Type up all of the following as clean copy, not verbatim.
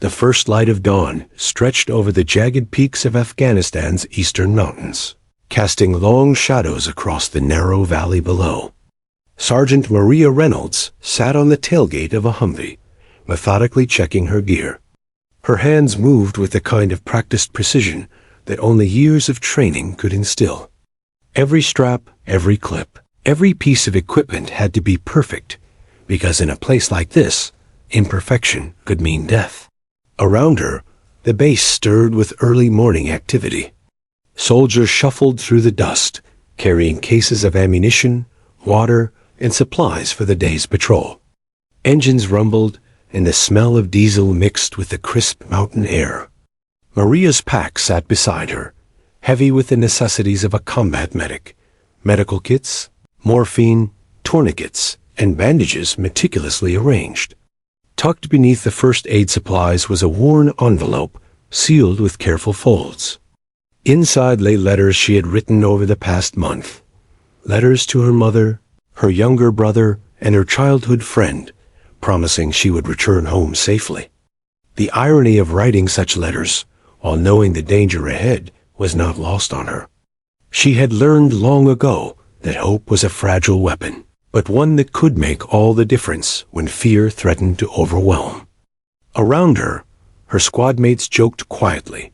The first light of dawn stretched over the jagged peaks of Afghanistan's eastern mountains, casting long shadows across the narrow valley below. Sergeant Maria Reynolds sat on the tailgate of a Humvee, methodically checking her gear. Her hands moved with the kind of practiced precision that only years of training could instill. Every strap, every clip, every piece of equipment had to be perfect, because in a place like this, imperfection could mean death. Around her, the base stirred with early morning activity. Soldiers shuffled through the dust, carrying cases of ammunition, water, and supplies for the day's patrol. Engines rumbled, and the smell of diesel mixed with the crisp mountain air. Maria's pack sat beside her, heavy with the necessities of a combat medic: medical kits, morphine, tourniquets, and bandages meticulously arranged. Tucked beneath the first aid supplies was a worn envelope, sealed with careful folds. Inside lay letters she had written over the past month. Letters to her mother, her younger brother, and her childhood friend, promising she would return home safely. The irony of writing such letters, while knowing the danger ahead, was not lost on her. She had learned long ago that hope was a fragile weapon, but one that could make all the difference when fear threatened to overwhelm. Around her, her squad mates joked quietly,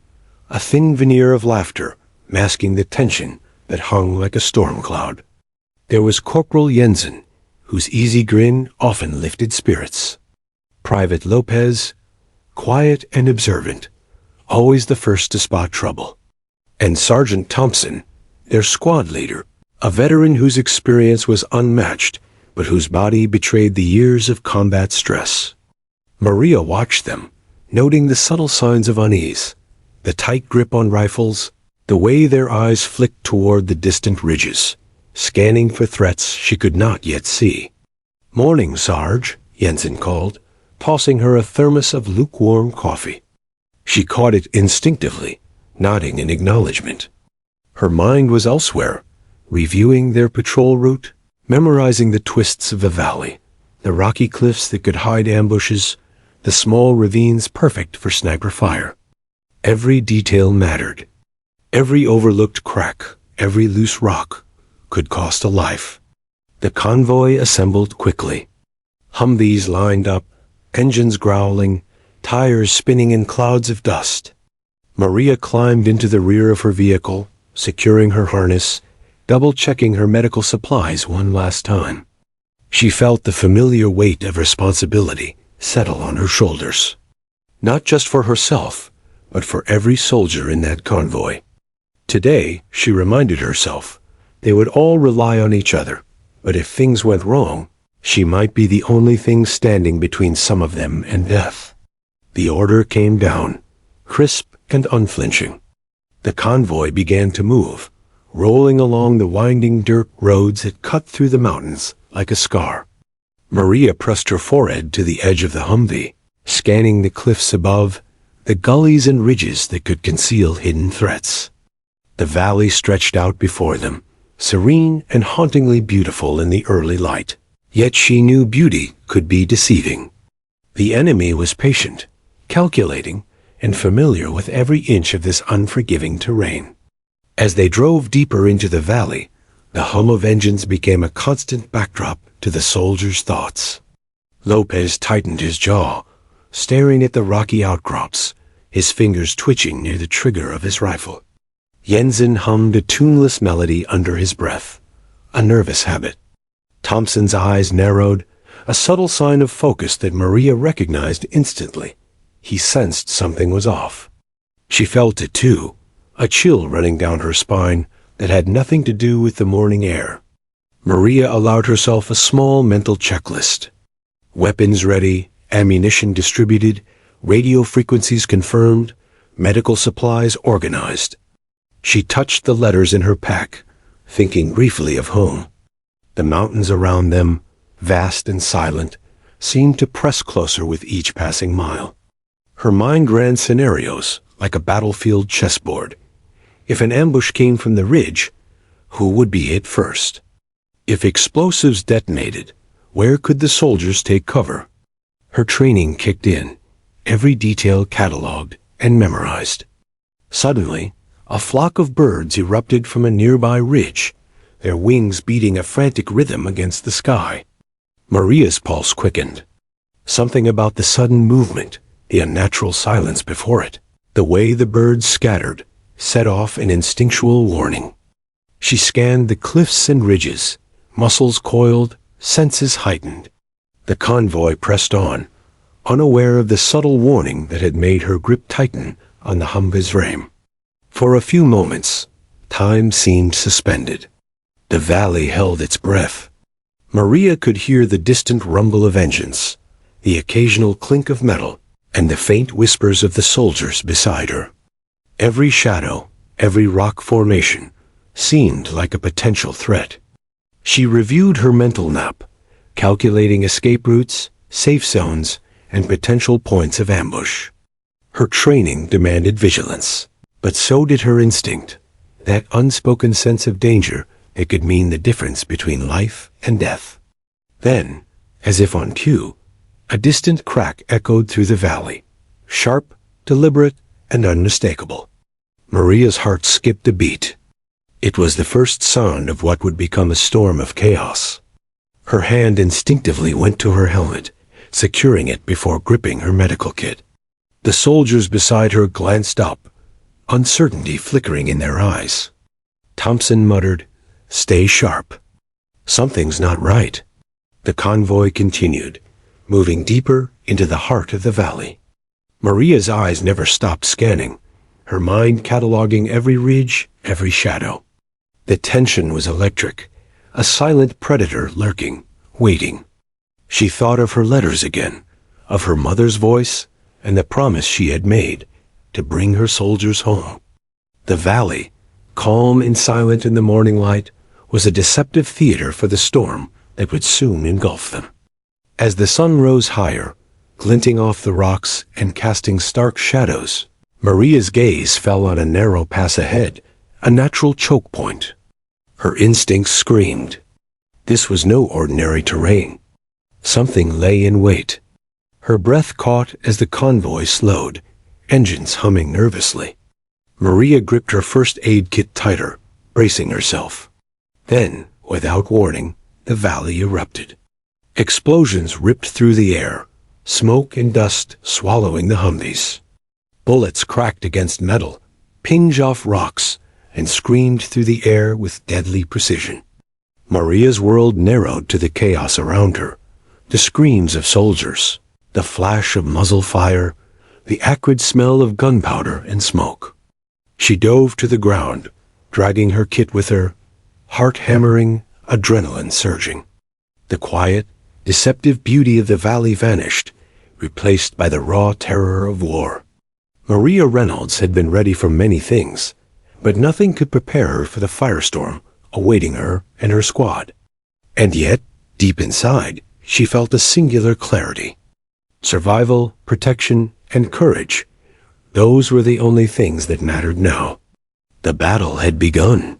a thin veneer of laughter masking the tension that hung like a storm cloud. There was Corporal Jensen, whose easy grin often lifted spirits. Private Lopez, quiet and observant, always the first to spot trouble. And Sergeant Thompson, their squad leader, a veteran whose experience was unmatched, but whose body betrayed the years of combat stress. Maria watched them, noting the subtle signs of unease, the tight grip on rifles, the way their eyes flicked toward the distant ridges, scanning for threats she could not yet see. "Morning, Sarge," Jensen called, tossing her a thermos of lukewarm coffee. She caught it instinctively, nodding in acknowledgement. Her mind was elsewhere, reviewing their patrol route, memorizing the twists of the valley, the rocky cliffs that could hide ambushes, the small ravines perfect for sniper fire. Every detail mattered. Every overlooked crack, every loose rock, could cost a life. The convoy assembled quickly. Humvees lined up, engines growling, tires spinning in clouds of dust. Maria climbed into the rear of her vehicle, securing her harness, double-checking her medical supplies one last time. She felt the familiar weight of responsibility settle on her shoulders. Not just for herself, but for every soldier in that convoy. Today, she reminded herself, they would all rely on each other, but if things went wrong, she might be the only thing standing between some of them and death. The order came down, crisp and unflinching. The convoy began to move, rolling along the winding dirt roads that cut through the mountains like a scar. Maria pressed her forehead to the edge of the Humvee, scanning the cliffs above, the gullies and ridges that could conceal hidden threats. The valley stretched out before them, serene and hauntingly beautiful in the early light. Yet she knew beauty could be deceiving. The enemy was patient, calculating, and familiar with every inch of this unforgiving terrain. As they drove deeper into the valley, the hum of engines became a constant backdrop to the soldiers' thoughts. Lopez tightened his jaw, staring at the rocky outcrops, his fingers twitching near the trigger of his rifle. Jensen hummed a tuneless melody under his breath, a nervous habit. Thompson's eyes narrowed, a subtle sign of focus that Maria recognized instantly. He sensed something was off. She felt it too, a chill running down her spine that had nothing to do with the morning air. Maria allowed herself a small mental checklist. Weapons ready, ammunition distributed, radio frequencies confirmed, medical supplies organized. She touched the letters in her pack, thinking briefly of home. The mountains around them, vast and silent, seemed to press closer with each passing mile. Her mind ran scenarios like a battlefield chessboard. If an ambush came from the ridge, who would be hit first? If explosives detonated, where could the soldiers take cover? Her training kicked in, every detail catalogued and memorized. Suddenly, a flock of birds erupted from a nearby ridge, their wings beating a frantic rhythm against the sky. Maria's pulse quickened. Something about the sudden movement, the unnatural silence before it, the way the birds scattered, set off an instinctual warning. She scanned the cliffs and ridges, muscles coiled, senses heightened. The convoy pressed on, unaware of the subtle warning that had made her grip tighten on the Humvee's frame. For a few moments, time seemed suspended. The valley held its breath. Maria could hear the distant rumble of engines, the occasional clink of metal, and the faint whispers of the soldiers beside her. Every shadow, every rock formation, seemed like a potential threat. She reviewed her mental map, calculating escape routes, safe zones, and potential points of ambush. Her training demanded vigilance, but so did her instinct, that unspoken sense of danger that could mean the difference between life and death. Then, as if on cue, a distant crack echoed through the valley, sharp, deliberate, and unmistakable. Maria's heart skipped a beat. It was the first sound of what would become a storm of chaos. Her hand instinctively went to her helmet, securing it before gripping her medical kit. The soldiers beside her glanced up, uncertainty flickering in their eyes. Thompson muttered, "Stay sharp." Something's not right. The convoy continued, moving deeper into the heart of the valley. Maria's eyes never stopped scanning, her mind cataloging every ridge, every shadow. The tension was electric, a silent predator lurking, waiting. She thought of her letters again, of her mother's voice, and the promise she had made to bring her soldiers home. The valley, calm and silent in the morning light, was a deceptive theater for the storm that would soon engulf them. As the sun rose higher, glinting off the rocks and casting stark shadows, Maria's gaze fell on a narrow pass ahead, a natural choke point. Her instincts screamed. This was no ordinary terrain. Something lay in wait. Her breath caught as the convoy slowed, engines humming nervously. Maria gripped her first aid kit tighter, bracing herself. Then, without warning, the valley erupted. Explosions ripped through the air, smoke and dust swallowing the Humvees. Bullets cracked against metal, pinged off rocks, and screamed through the air with deadly precision. Maria's world narrowed to the chaos around her, the screams of soldiers, the flash of muzzle fire, the acrid smell of gunpowder and smoke. She dove to the ground, dragging her kit with her, heart hammering, adrenaline surging. The quiet, deceptive beauty of the valley vanished, replaced by the raw terror of war. Maria Reynolds had been ready for many things, but nothing could prepare her for the firestorm awaiting her and her squad. And yet, deep inside, she felt a singular clarity. Survival, protection, and courage, those were the only things that mattered now. The battle had begun.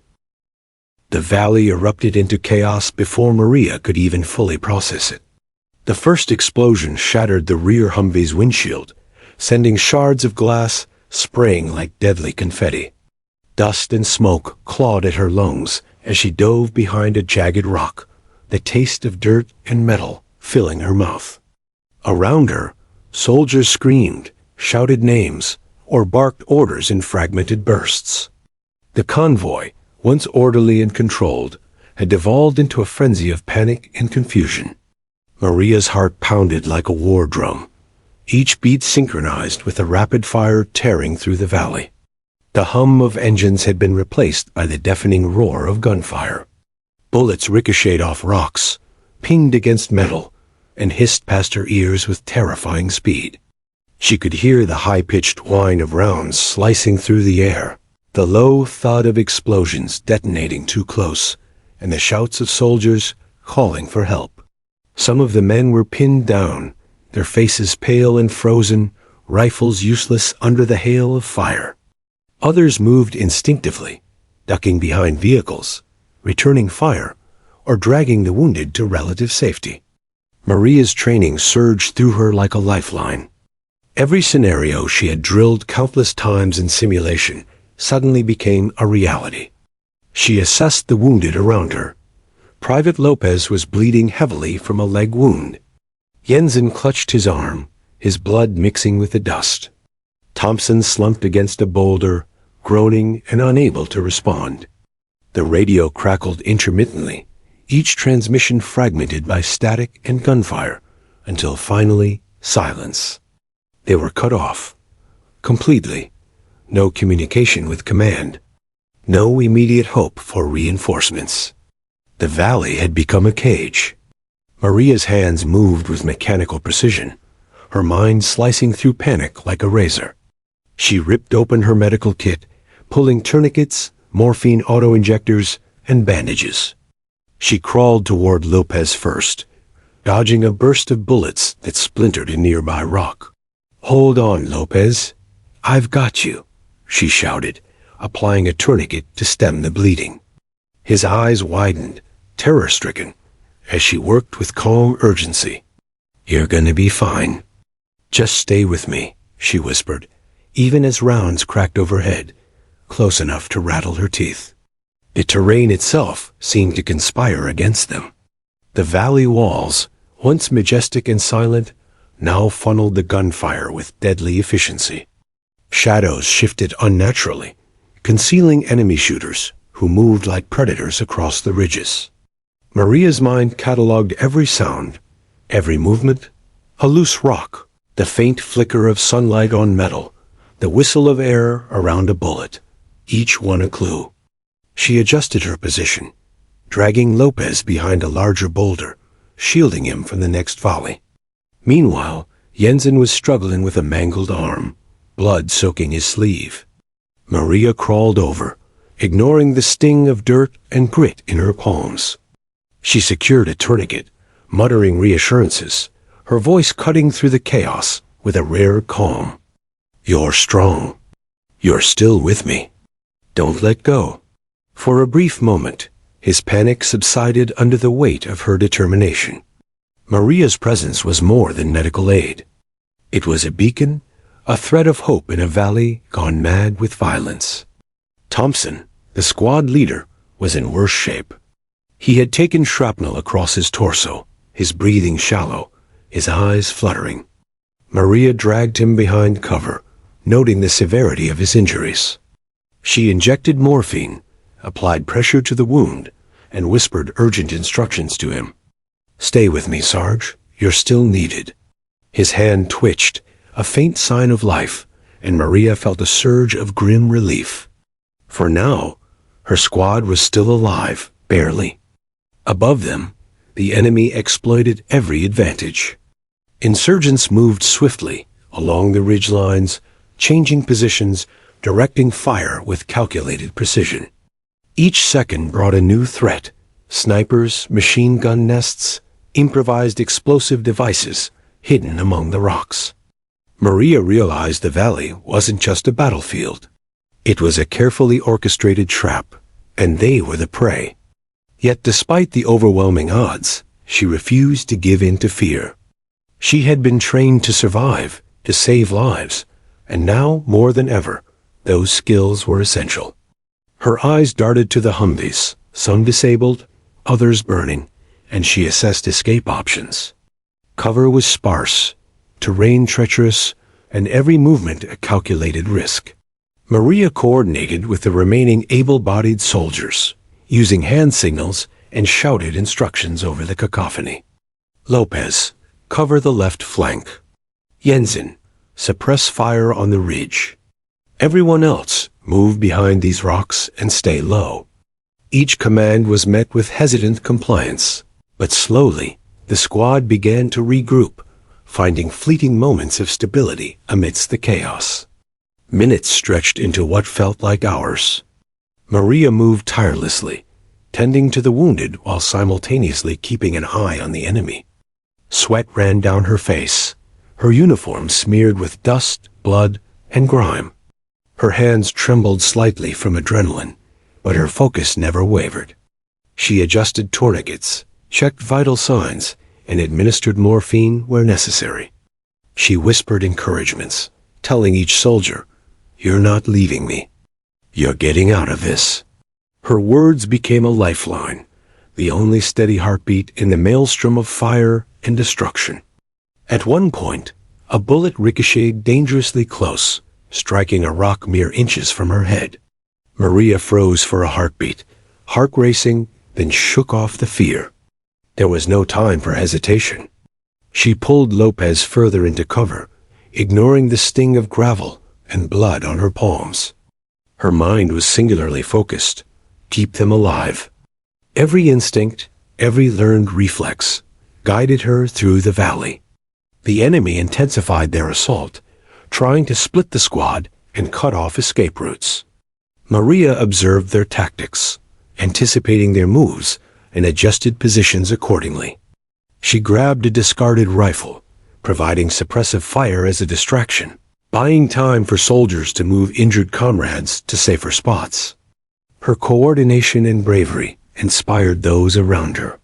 The valley erupted into chaos before Maria could even fully process it. The first explosion shattered the rear Humvee's windshield, sending shards of glass spraying like deadly confetti. Dust and smoke clawed at her lungs as she dove behind a jagged rock, the taste of dirt and metal filling her mouth. Around her, soldiers screamed, shouted names, or barked orders in fragmented bursts. The convoy, once orderly and controlled, had devolved into a frenzy of panic and confusion. Maria's heart pounded like a war drum, each beat synchronized with the rapid fire tearing through the valley. The hum of engines had been replaced by the deafening roar of gunfire. Bullets ricocheted off rocks, pinged against metal, and hissed past her ears with terrifying speed. She could hear the high-pitched whine of rounds slicing through the air, the low thud of explosions detonating too close, and the shouts of soldiers calling for help. Some of the men were pinned down, their faces pale and frozen, rifles useless under the hail of fire. Others moved instinctively, ducking behind vehicles, returning fire, or dragging the wounded to relative safety. Maria's training surged through her like a lifeline. Every scenario she had drilled countless times in simulation suddenly became a reality. She assessed the wounded around her. Private Lopez was bleeding heavily from a leg wound. Jensen clutched his arm, his blood mixing with the dust. Thompson slumped against a boulder, groaning and unable to respond. The radio crackled intermittently, each transmission fragmented by static and gunfire, until finally silence. They were cut off. Completely. No communication with command. No immediate hope for reinforcements. The valley had become a cage. Maria's hands moved with mechanical precision, her mind slicing through panic like a razor. She ripped open her medical kit, pulling tourniquets, morphine auto-injectors, and bandages. She crawled toward Lopez first, dodging a burst of bullets that splintered a nearby rock. "Hold on, Lopez. I've got you," she shouted, applying a tourniquet to stem the bleeding. His eyes widened, terror-stricken, as she worked with calm urgency. "You're gonna be fine. Just stay with me," she whispered, even as rounds cracked overhead, close enough to rattle her teeth. The terrain itself seemed to conspire against them. The valley walls, once majestic and silent, now funneled the gunfire with deadly efficiency. Shadows shifted unnaturally, concealing enemy shooters who moved like predators across the ridges. Maria's mind catalogued every sound, every movement: a loose rock, the faint flicker of sunlight on metal, the whistle of air around a bullet, each one a clue. She adjusted her position, dragging Lopez behind a larger boulder, shielding him from the next volley. Meanwhile, Jensen was struggling with a mangled arm, blood soaking his sleeve. Maria crawled over, ignoring the sting of dirt and grit in her palms. She secured a tourniquet, muttering reassurances, her voice cutting through the chaos with a rare calm. "You're strong. You're still with me. Don't let go." For a brief moment, his panic subsided under the weight of her determination. Maria's presence was more than medical aid. It was a beacon, a thread of hope in a valley gone mad with violence. Thompson, the squad leader, was in worse shape. He had taken shrapnel across his torso, his breathing shallow, his eyes fluttering. Maria dragged him behind cover, noting the severity of his injuries. She injected morphine, applied pressure to the wound, and whispered urgent instructions to him. "Stay with me, Sarge. You're still needed." His hand twitched, a faint sign of life, and Maria felt a surge of grim relief. For now, her squad was still alive, barely. Above them, the enemy exploited every advantage. Insurgents moved swiftly along the ridge lines, changing positions, directing fire with calculated precision. Each second brought a new threat: snipers, machine gun nests, improvised explosive devices hidden among the rocks. Maria realized the valley wasn't just a battlefield. It was a carefully orchestrated trap, and they were the prey. Yet despite the overwhelming odds, she refused to give in to fear. She had been trained to survive, to save lives, and now, more than ever, those skills were essential. Her eyes darted to the Humvees, some disabled, others burning, and she assessed escape options. Cover was sparse, terrain treacherous, and every movement a calculated risk. Maria coordinated with the remaining able-bodied soldiers, using hand signals and shouted instructions over the cacophony. "Lopez, cover the left flank. Jensen, suppress fire on the ridge. Everyone else, move behind these rocks and stay low." Each command was met with hesitant compliance, but slowly the squad began to regroup, finding fleeting moments of stability amidst the chaos. Minutes stretched into what felt like hours. Maria moved tirelessly, tending to the wounded while simultaneously keeping an eye on the enemy. Sweat ran down her face, her uniform smeared with dust, blood, and grime. Her hands trembled slightly from adrenaline, but her focus never wavered. She adjusted tourniquets, checked vital signs, and administered morphine where necessary. She whispered encouragements, telling each soldier, "You're not leaving me. You're getting out of this." Her words became a lifeline, the only steady heartbeat in the maelstrom of fire and destruction. At one point, a bullet ricocheted dangerously close, striking a rock mere inches from her head. Maria froze for a heartbeat, heart racing, then shook off the fear. There was no time for hesitation. She pulled Lopez further into cover, ignoring the sting of gravel and blood on her palms. Her mind was singularly focused. Keep them alive. Every instinct, every learned reflex, guided her through the valley. The enemy intensified their assault, trying to split the squad and cut off escape routes. Maria observed their tactics, anticipating their moves, and adjusted positions accordingly. She grabbed a discarded rifle, providing suppressive fire as a distraction, buying time for soldiers to move injured comrades to safer spots. Her coordination and bravery inspired those around her.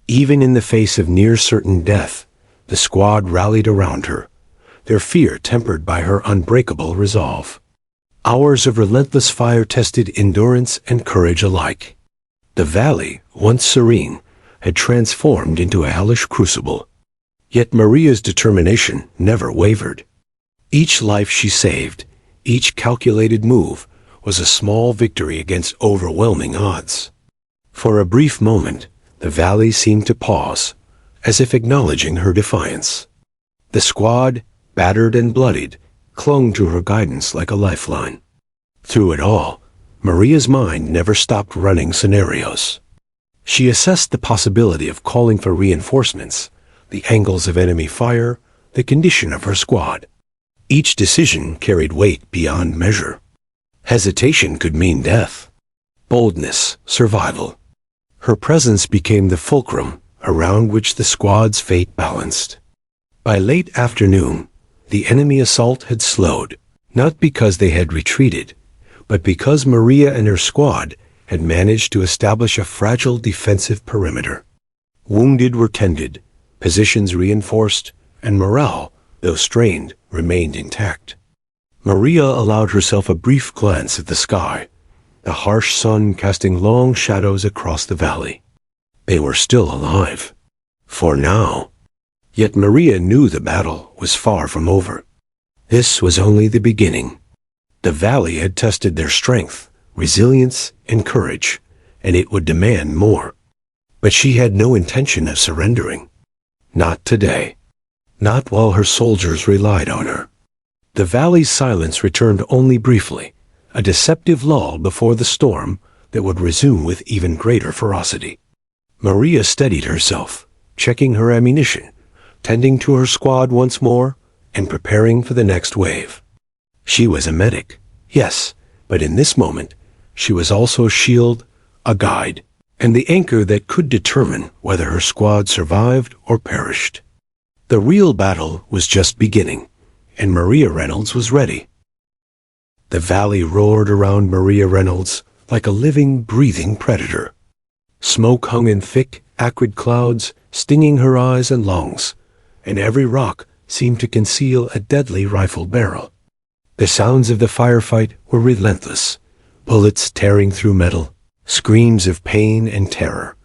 Even in the face of near-certain death, the squad rallied around her, their fear tempered by her unbreakable resolve. Hours of relentless fire tested endurance and courage alike. The valley, once serene, had transformed into a hellish crucible. Yet Maria's determination never wavered. Each life she saved, each calculated move, was a small victory against overwhelming odds. For a brief moment, the valley seemed to pause, as if acknowledging her defiance. The squad, battered and bloodied, clung to her guidance like a lifeline. Through it all, Maria's mind never stopped running scenarios. She assessed the possibility of calling for reinforcements, the angles of enemy fire, the condition of her squad. Each decision carried weight beyond measure. Hesitation could mean death. Boldness, survival. Her presence became the fulcrum around which the squad's fate balanced. By late afternoon, the enemy assault had slowed, not because they had retreated, but because Maria and her squad had managed to establish a fragile defensive perimeter. Wounded were tended, positions reinforced, and morale, though strained, remained intact. Maria allowed herself a brief glance at the sky, the harsh sun casting long shadows across the valley. They were still alive. For now. Yet Maria knew the battle was far from over. This was only the beginning. The valley had tested their strength, resilience, and courage, and it would demand more. But she had no intention of surrendering. Not today. Not while her soldiers relied on her. The valley's silence returned only briefly, a deceptive lull before the storm that would resume with even greater ferocity. Maria steadied herself, checking her ammunition, tending to her squad once more, and preparing for the next wave. She was a medic, yes, but in this moment, she was also a shield, a guide, and the anchor that could determine whether her squad survived or perished. The real battle was just beginning, and Maria Reynolds was ready. The valley roared around Maria Reynolds like a living, breathing predator. Smoke hung in thick, acrid clouds, stinging her eyes and lungs, and every rock seemed to conceal a deadly rifle barrel. The sounds of the firefight were relentless, bullets tearing through metal, screams of pain and terror,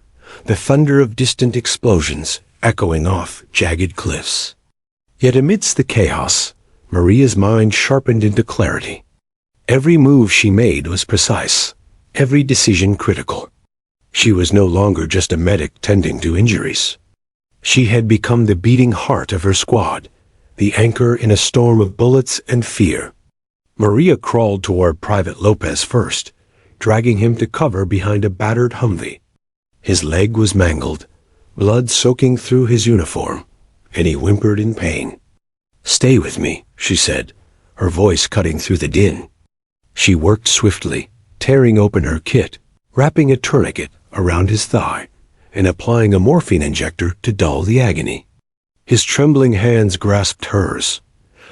the thunder of distant explosions echoing off jagged cliffs. Yet amidst the chaos, Maria's mind sharpened into clarity. Every move she made was precise, every decision critical. She was no longer just a medic tending to injuries. She had become the beating heart of her squad, the anchor in a storm of bullets and fear. Maria crawled toward Private Lopez first, dragging him to cover behind a battered Humvee. His leg was mangled, blood soaking through his uniform, and he whimpered in pain. "Stay with me," she said, her voice cutting through the din. She worked swiftly, tearing open her kit, wrapping a tourniquet around his thigh, and applying a morphine injector to dull the agony. His trembling hands grasped hers,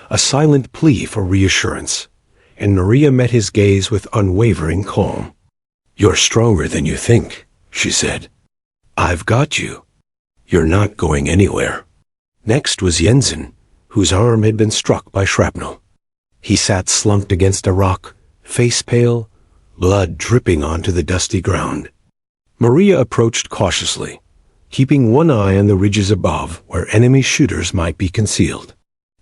a silent plea for reassurance, and Maria met his gaze with unwavering calm. "You're stronger than you think," she said. "I've got you. You're not going anywhere." Next was Jensen, whose arm had been struck by shrapnel. He sat slumped against a rock, face pale, blood dripping onto the dusty ground. Maria approached cautiously, keeping one eye on the ridges above where enemy shooters might be concealed.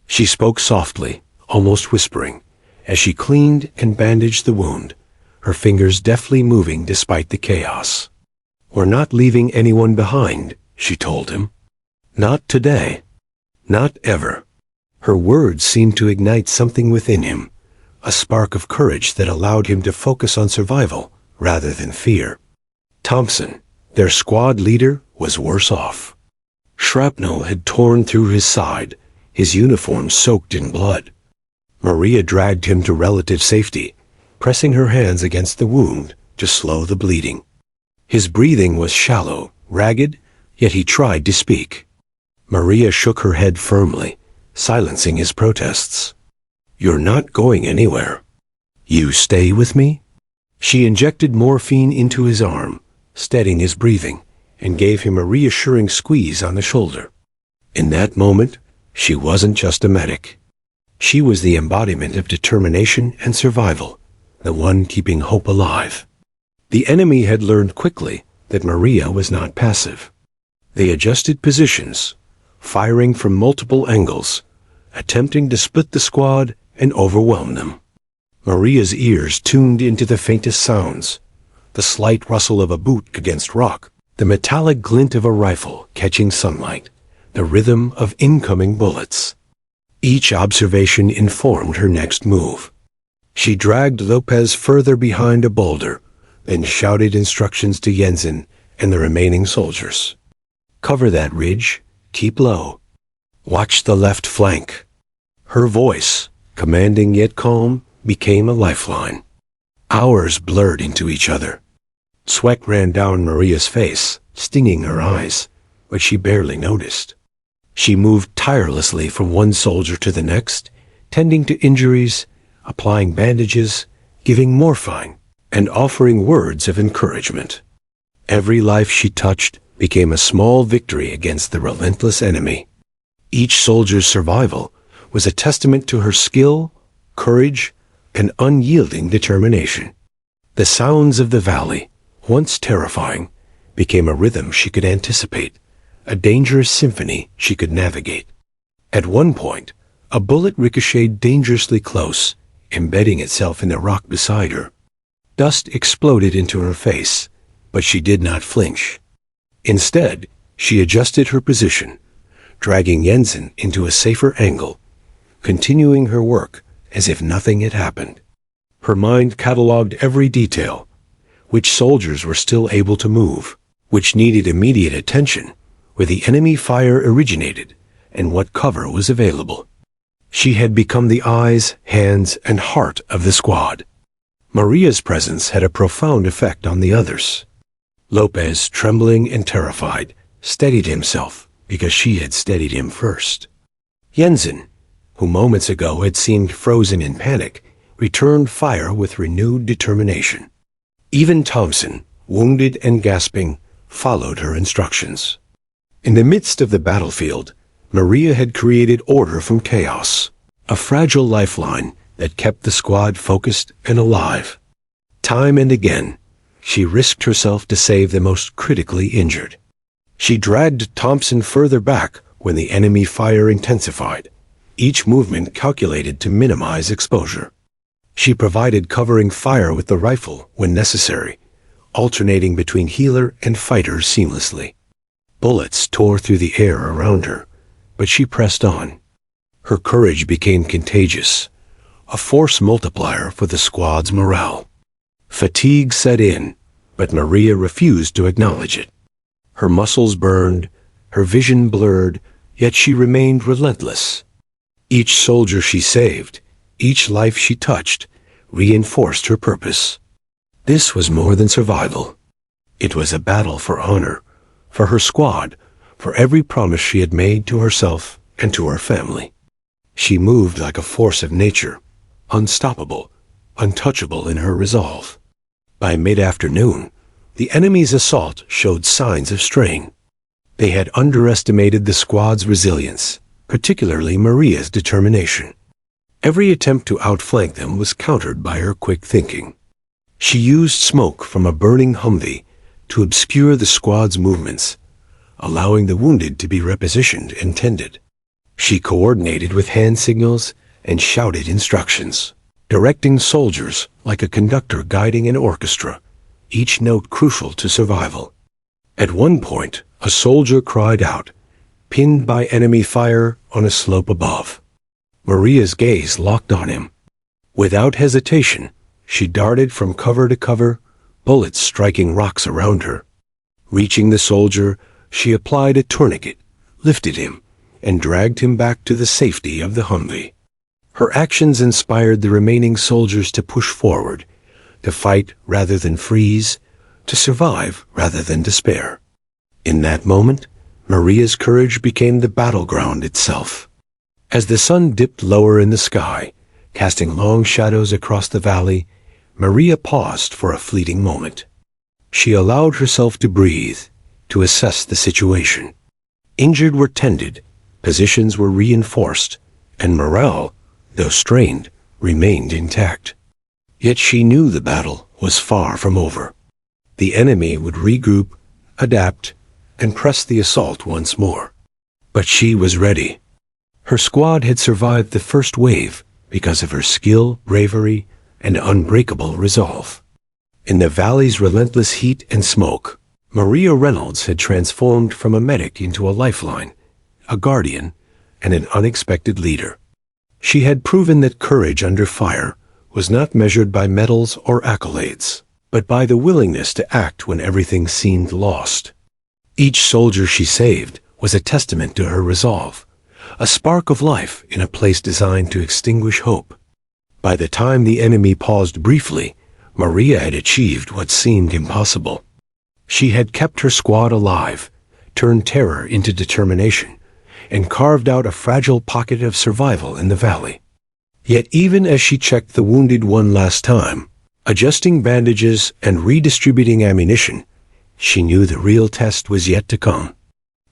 She spoke softly, almost whispering, as she cleaned and bandaged the wound, her fingers deftly moving despite the chaos. "We're not leaving anyone behind," she told him. "Not today. Not ever." Her words seemed to ignite something within him, a spark of courage that allowed him to focus on survival rather than fear. Thompson, their squad leader, was worse off. Shrapnel had torn through his side, his uniform soaked in blood. Maria dragged him to relative safety, pressing her hands against the wound to slow the bleeding. His breathing was shallow, ragged, yet he tried to speak. Maria shook her head firmly, silencing his protests. "You're not going anywhere. You stay with me?" She injected morphine into his arm, steadying his breathing, and gave him a reassuring squeeze on the shoulder. In that moment, she wasn't just a medic. She was the embodiment of determination and survival, the one keeping hope alive. The enemy had learned quickly that Maria was not passive. They adjusted positions, firing from multiple angles, attempting to split the squad and overwhelm them. Maria's ears tuned into the faintest sounds, the slight rustle of a boot against rock, the metallic glint of a rifle catching sunlight, the rhythm of incoming bullets. Each observation informed her next move. She dragged Lopez further behind a boulder, then shouted instructions to Jensen and the remaining soldiers. "Cover that ridge, keep low. Watch the left flank." Her voice, commanding yet calm, became a lifeline. Hours blurred into each other. Sweat ran down Maria's face, stinging her eyes, but she barely noticed. She moved tirelessly from one soldier to the next, tending to injuries, applying bandages, giving morphine, and offering words of encouragement. Every life she touched became a small victory against the relentless enemy. Each soldier's survival was a testament to her skill, courage, and unyielding determination. The sounds of the valley, once terrifying, became a rhythm she could anticipate, a dangerous symphony she could navigate. At one point, a bullet ricocheted dangerously close, embedding itself in the rock beside her. Dust exploded into her face, but she did not flinch. Instead, she adjusted her position, dragging Jensen into a safer angle, continuing her work as if nothing had happened. Her mind catalogued every detail: which soldiers were still able to move, which needed immediate attention, where the enemy fire originated, and what cover was available. She had become the eyes, hands, and heart of the squad. Maria's presence had a profound effect on the others. Lopez, trembling and terrified, steadied himself because she had steadied him first. Jensen, who moments ago had seemed frozen in panic, returned fire with renewed determination. Even Thompson, wounded and gasping, followed her instructions. In the midst of the battlefield, Maria had created order from chaos, a fragile lifeline that kept the squad focused and alive. Time and again, she risked herself to save the most critically injured. She dragged Thompson further back when the enemy fire intensified, each movement calculated to minimize exposure. She provided covering fire with the rifle when necessary, alternating between healer and fighter seamlessly. Bullets tore through the air around her, but she pressed on. Her courage became contagious, a force multiplier for the squad's morale. Fatigue set in, but Maria refused to acknowledge it. Her muscles burned, her vision blurred, yet she remained relentless. Each soldier she saved, each life she touched, reinforced her purpose. This was more than survival. It was a battle for honor, for her squad, for every promise she had made to herself and to her family. She moved like a force of nature, unstoppable, untouchable in her resolve. By mid-afternoon, the enemy's assault showed signs of strain. They had underestimated the squad's resilience, particularly Maria's determination. Every attempt to outflank them was countered by her quick thinking. She used smoke from a burning Humvee to obscure the squad's movements, allowing the wounded to be repositioned and tended. She coordinated with hand signals and shouted instructions, directing soldiers like a conductor guiding an orchestra, each note crucial to survival. At one point, a soldier cried out, pinned by enemy fire on a slope above. Maria's gaze locked on him. Without hesitation, she darted from cover to cover, bullets striking rocks around her. Reaching the soldier, she applied a tourniquet, lifted him, and dragged him back to the safety of the Humvee. Her actions inspired the remaining soldiers to push forward, to fight rather than freeze, to survive rather than despair. In that moment, Maria's courage became the battleground itself. As the sun dipped lower in the sky, casting long shadows across the valley, Maria paused for a fleeting moment. She allowed herself to breathe, to assess the situation. Injured were tended, positions were reinforced, and morale, though strained, remained intact. Yet she knew the battle was far from over. The enemy would regroup, adapt, and press the assault once more. But she was ready. Her squad had survived the first wave because of her skill, bravery, and unbreakable resolve. In the valley's relentless heat and smoke, Maria Reynolds had transformed from a medic into a lifeline, a guardian, and an unexpected leader. She had proven that courage under fire was not measured by medals or accolades, but by the willingness to act when everything seemed lost. Each soldier she saved was a testament to her resolve, a spark of life in a place designed to extinguish hope. By the time the enemy paused briefly, Maria had achieved what seemed impossible. She had kept her squad alive, turned terror into determination, and carved out a fragile pocket of survival in the valley. Yet even as she checked the wounded one last time, adjusting bandages and redistributing ammunition, she knew the real test was yet to come.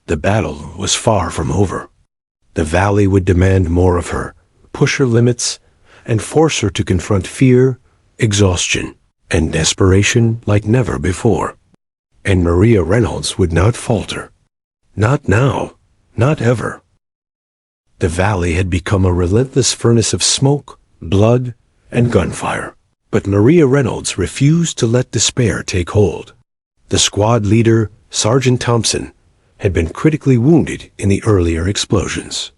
The battle was far from over. The valley would demand more of her, push her limits, and force her to confront fear, exhaustion, and desperation like never before. And Maria Reynolds would not falter. Not now, not ever. The valley had become a relentless furnace of smoke, blood, and gunfire. But Maria Reynolds refused to let despair take hold. The squad leader, Sergeant Thompson, had been critically wounded in the earlier explosions.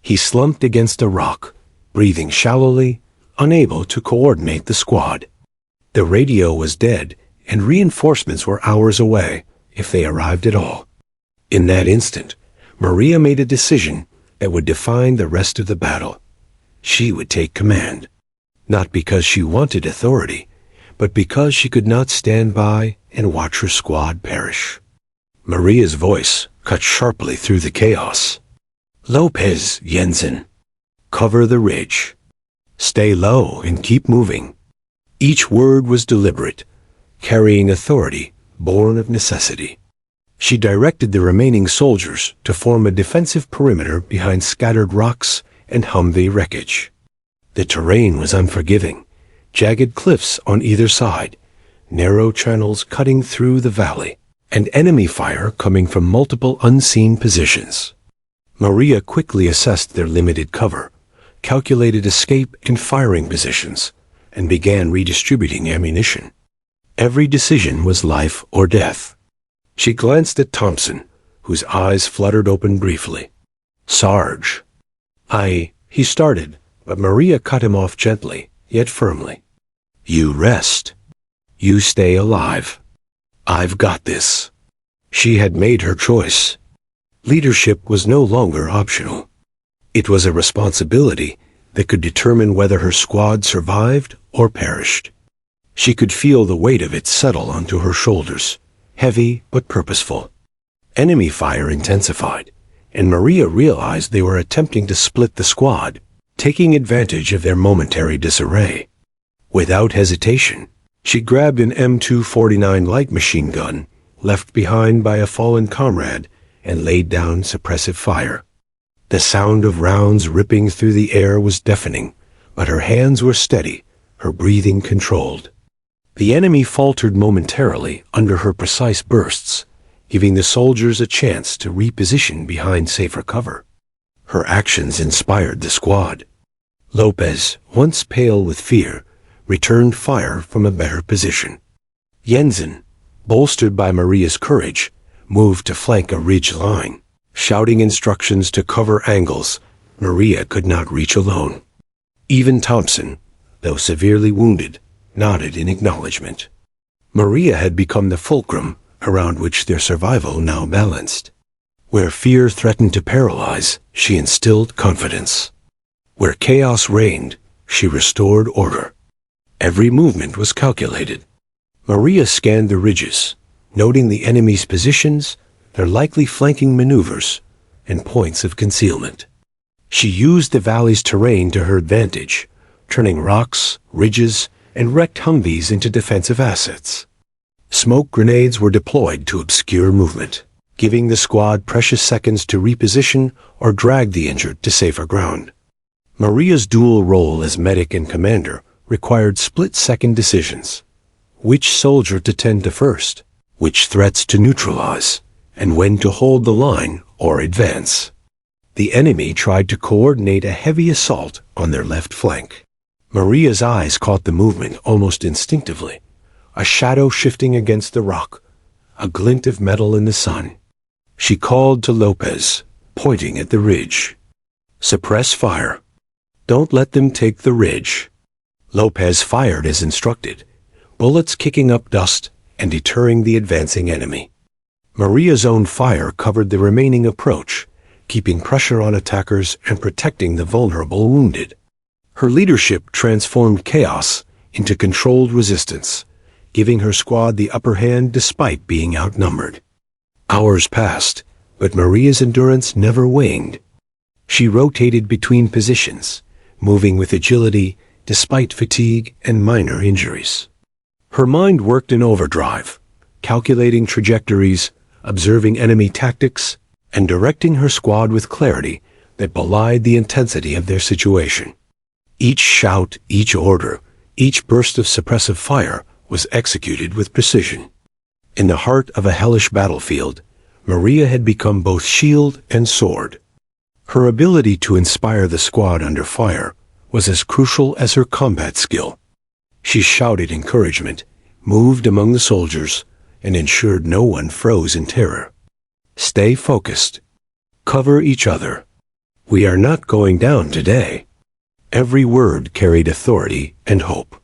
He slumped against a rock, breathing shallowly, unable to coordinate the squad. The radio was dead, and reinforcements were hours away, if they arrived at all. In that instant, Maria made a decision that would define the rest of the battle. She would take command, not because she wanted authority, but because she could not stand by and watch her squad perish. Maria's voice cut sharply through the chaos. Lopez, Jensen. Cover the ridge. Stay low and keep moving. Each word was deliberate, carrying authority born of necessity. She directed the remaining soldiers to form a defensive perimeter behind scattered rocks and Humvee wreckage. The terrain was unforgiving, jagged cliffs on either side, narrow channels cutting through the valley, and enemy fire coming from multiple unseen positions. Maria quickly assessed their limited cover, calculated escape and firing positions, and began redistributing ammunition. Every decision was life or death. She glanced at Thompson, whose eyes fluttered open briefly. Sarge. He started, but Maria cut him off gently, yet firmly. You rest. You stay alive. I've got this. She had made her choice. Leadership was no longer optional. It was a responsibility that could determine whether her squad survived or perished. She could feel the weight of it settle onto her shoulders, heavy but purposeful. Enemy fire intensified, and Maria realized they were attempting to split the squad, taking advantage of their momentary disarray. Without hesitation, she grabbed an M249 light machine gun, left behind by a fallen comrade, and laid down suppressive fire. The sound of rounds ripping through the air was deafening, but her hands were steady, her breathing controlled. The enemy faltered momentarily under her precise bursts, giving the soldiers a chance to reposition behind safer cover. Her actions inspired the squad. Lopez, once pale with fear, returned fire from a better position. Jensen, bolstered by Maria's courage, moved to flank a ridge line, shouting instructions to cover angles Maria could not reach alone. Even Thompson, though severely wounded, nodded in acknowledgement. Maria had become the fulcrum around which their survival now balanced. Where fear threatened to paralyze, she instilled confidence. Where chaos reigned, she restored order. Every movement was calculated. Maria scanned the ridges, noting the enemy's positions, their likely flanking maneuvers, and points of concealment. She used the valley's terrain to her advantage, turning rocks, ridges, and wrecked Humvees into defensive assets. Smoke grenades were deployed to obscure movement, giving the squad precious seconds to reposition or drag the injured to safer ground. Maria's dual role as medic and commander required split-second decisions. Which soldier to tend to first, which threats to neutralize, and when to hold the line or advance. The enemy tried to coordinate a heavy assault on their left flank. Maria's eyes caught the movement almost instinctively, a shadow shifting against the rock, a glint of metal in the sun. She called to Lopez, pointing at the ridge. "Suppress fire. Don't let them take the ridge." Lopez fired as instructed, bullets kicking up dust and deterring the advancing enemy. Maria's own fire covered the remaining approach, keeping pressure on attackers and protecting the vulnerable wounded. Her leadership transformed chaos into controlled resistance, giving her squad the upper hand despite being outnumbered. Hours passed, but Maria's endurance never waned. She rotated between positions, moving with agility despite fatigue and minor injuries. Her mind worked in overdrive, calculating trajectories, observing enemy tactics, and directing her squad with clarity that belied the intensity of their situation. Each shout, each order, each burst of suppressive fire was executed with precision. In the heart of a hellish battlefield, Maria had become both shield and sword. Her ability to inspire the squad under fire was as crucial as her combat skill. She shouted encouragement, moved among the soldiers, and ensured no one froze in terror. "Stay focused. Cover each other. We are not going down today." Every word carried authority and hope.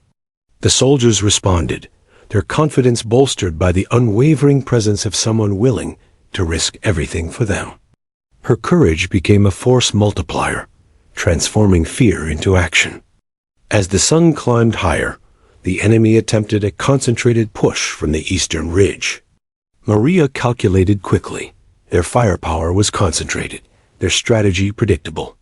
The soldiers responded, their confidence bolstered by the unwavering presence of someone willing to risk everything for them. Her courage became a force multiplier, transforming fear into action. As the sun climbed higher, the enemy attempted a concentrated push from the eastern ridge. Maria calculated quickly. Their firepower was concentrated, their strategy predictable.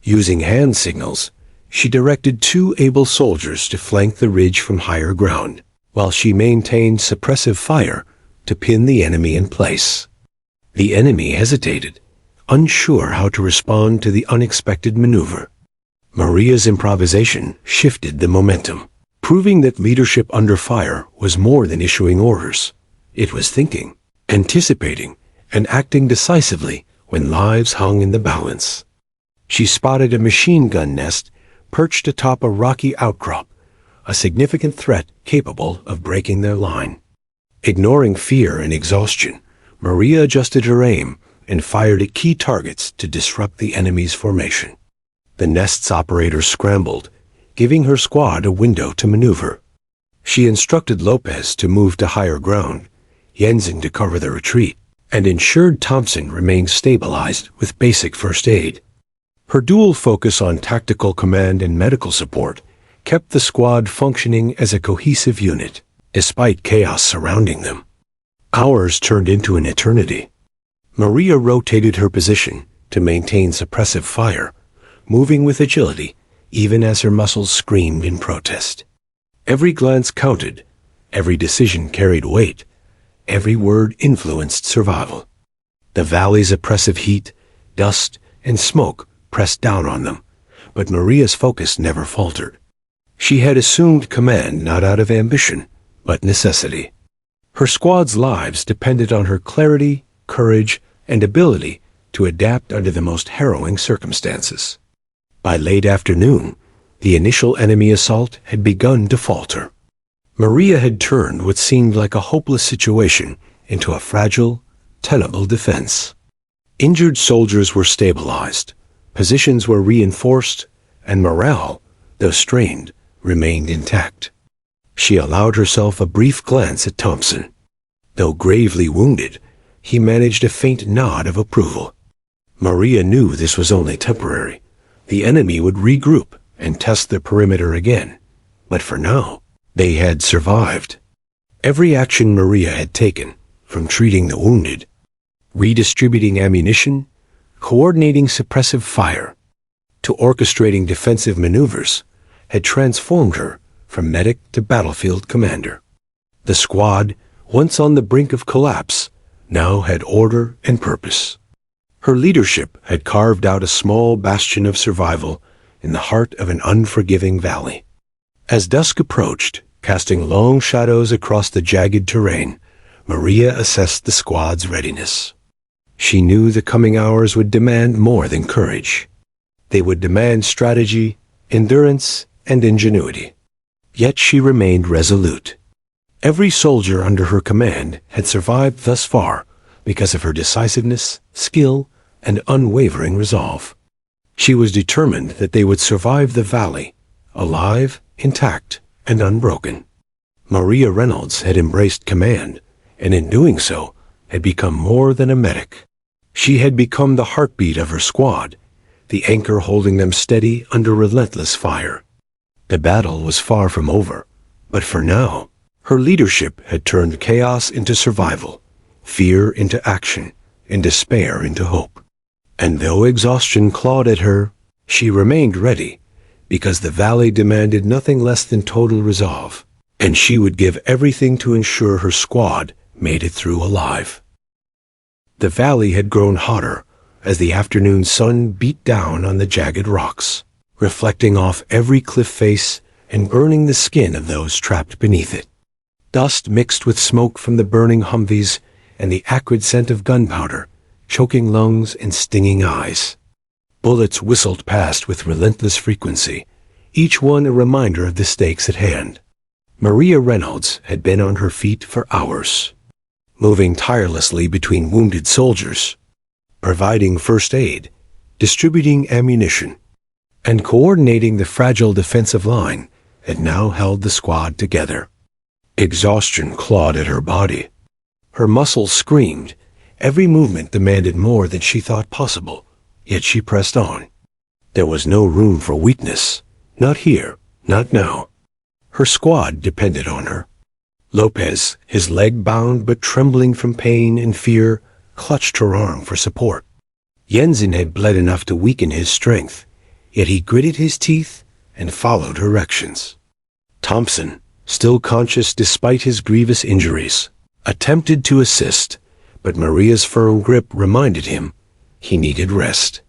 Using hand signals, she directed 2 able soldiers to flank the ridge from higher ground, while she maintained suppressive fire to pin the enemy in place. The enemy hesitated, unsure how to respond to the unexpected maneuver. Maria's improvisation shifted the momentum, proving that leadership under fire was more than issuing orders. It was thinking, anticipating, and acting decisively when lives hung in the balance. She spotted a machine gun nest perched atop a rocky outcrop, a significant threat capable of breaking their line. Ignoring fear and exhaustion, Maria adjusted her aim and fired at key targets to disrupt the enemy's formation. The nest's operator scrambled, giving her squad a window to maneuver. She instructed Lopez to move to higher ground, Jensen to cover the retreat, and ensured Thompson remained stabilized with basic first aid. Her dual focus on tactical command and medical support kept the squad functioning as a cohesive unit, despite chaos surrounding them. Hours turned into an eternity. Maria rotated her position to maintain suppressive fire, moving with agility even as her muscles screamed in protest. Every glance counted, every decision carried weight, every word influenced survival. The valley's oppressive heat, dust, and smoke pressed down on them, but Maria's focus never faltered. She had assumed command not out of ambition, but necessity. Her squad's lives depended on her clarity, courage, and ability to adapt under the most harrowing circumstances. By late afternoon, the initial enemy assault had begun to falter. Maria had turned what seemed like a hopeless situation into a fragile, tenable defense. Injured soldiers were stabilized, positions were reinforced, and morale, though strained, remained intact. She allowed herself a brief glance at Thompson. Though gravely wounded, he managed a faint nod of approval. Maria knew this was only temporary. The enemy would regroup and test the perimeter again. But for now, they had survived. Every action Maria had taken, from treating the wounded, redistributing ammunition, coordinating suppressive fire, to orchestrating defensive maneuvers, had transformed her from medic to battlefield commander. The squad, once on the brink of collapse, now had order and purpose. Her leadership had carved out a small bastion of survival in the heart of an unforgiving valley. As dusk approached, casting long shadows across the jagged terrain, Maria assessed the squad's readiness. She knew the coming hours would demand more than courage. They would demand strategy, endurance, and ingenuity. Yet she remained resolute. Every soldier under her command had survived thus far because of her decisiveness, skill, and unwavering resolve. She was determined that they would survive the valley, alive, intact, and unbroken. Maria Reynolds had embraced command, and in doing so, had become more than a medic. She had become the heartbeat of her squad, the anchor holding them steady under relentless fire. The battle was far from over, but for now, her leadership had turned chaos into survival, fear into action, and despair into hope. And though exhaustion clawed at her, she remained ready, because the valley demanded nothing less than total resolve, and she would give everything to ensure her squad made it through alive. The valley had grown hotter as the afternoon sun beat down on the jagged rocks, reflecting off every cliff face and burning the skin of those trapped beneath it. Dust mixed with smoke from the burning Humvees and the acrid scent of gunpowder, choking lungs and stinging eyes. Bullets whistled past with relentless frequency, each one a reminder of the stakes at hand. Maria Reynolds had been on her feet for hours, moving tirelessly between wounded soldiers, providing first aid, distributing ammunition, and coordinating the fragile defensive line that now held the squad together. Exhaustion clawed at her body. Her muscles screamed. Every movement demanded more than she thought possible, yet she pressed on. There was no room for weakness. Not here, not now. Her squad depended on her. Lopez, his leg bound but trembling from pain and fear, clutched her arm for support. Jensen had bled enough to weaken his strength, yet he gritted his teeth and followed directions. Thompson, still conscious despite his grievous injuries, attempted to assist, but Maria's firm grip reminded him he needed rest.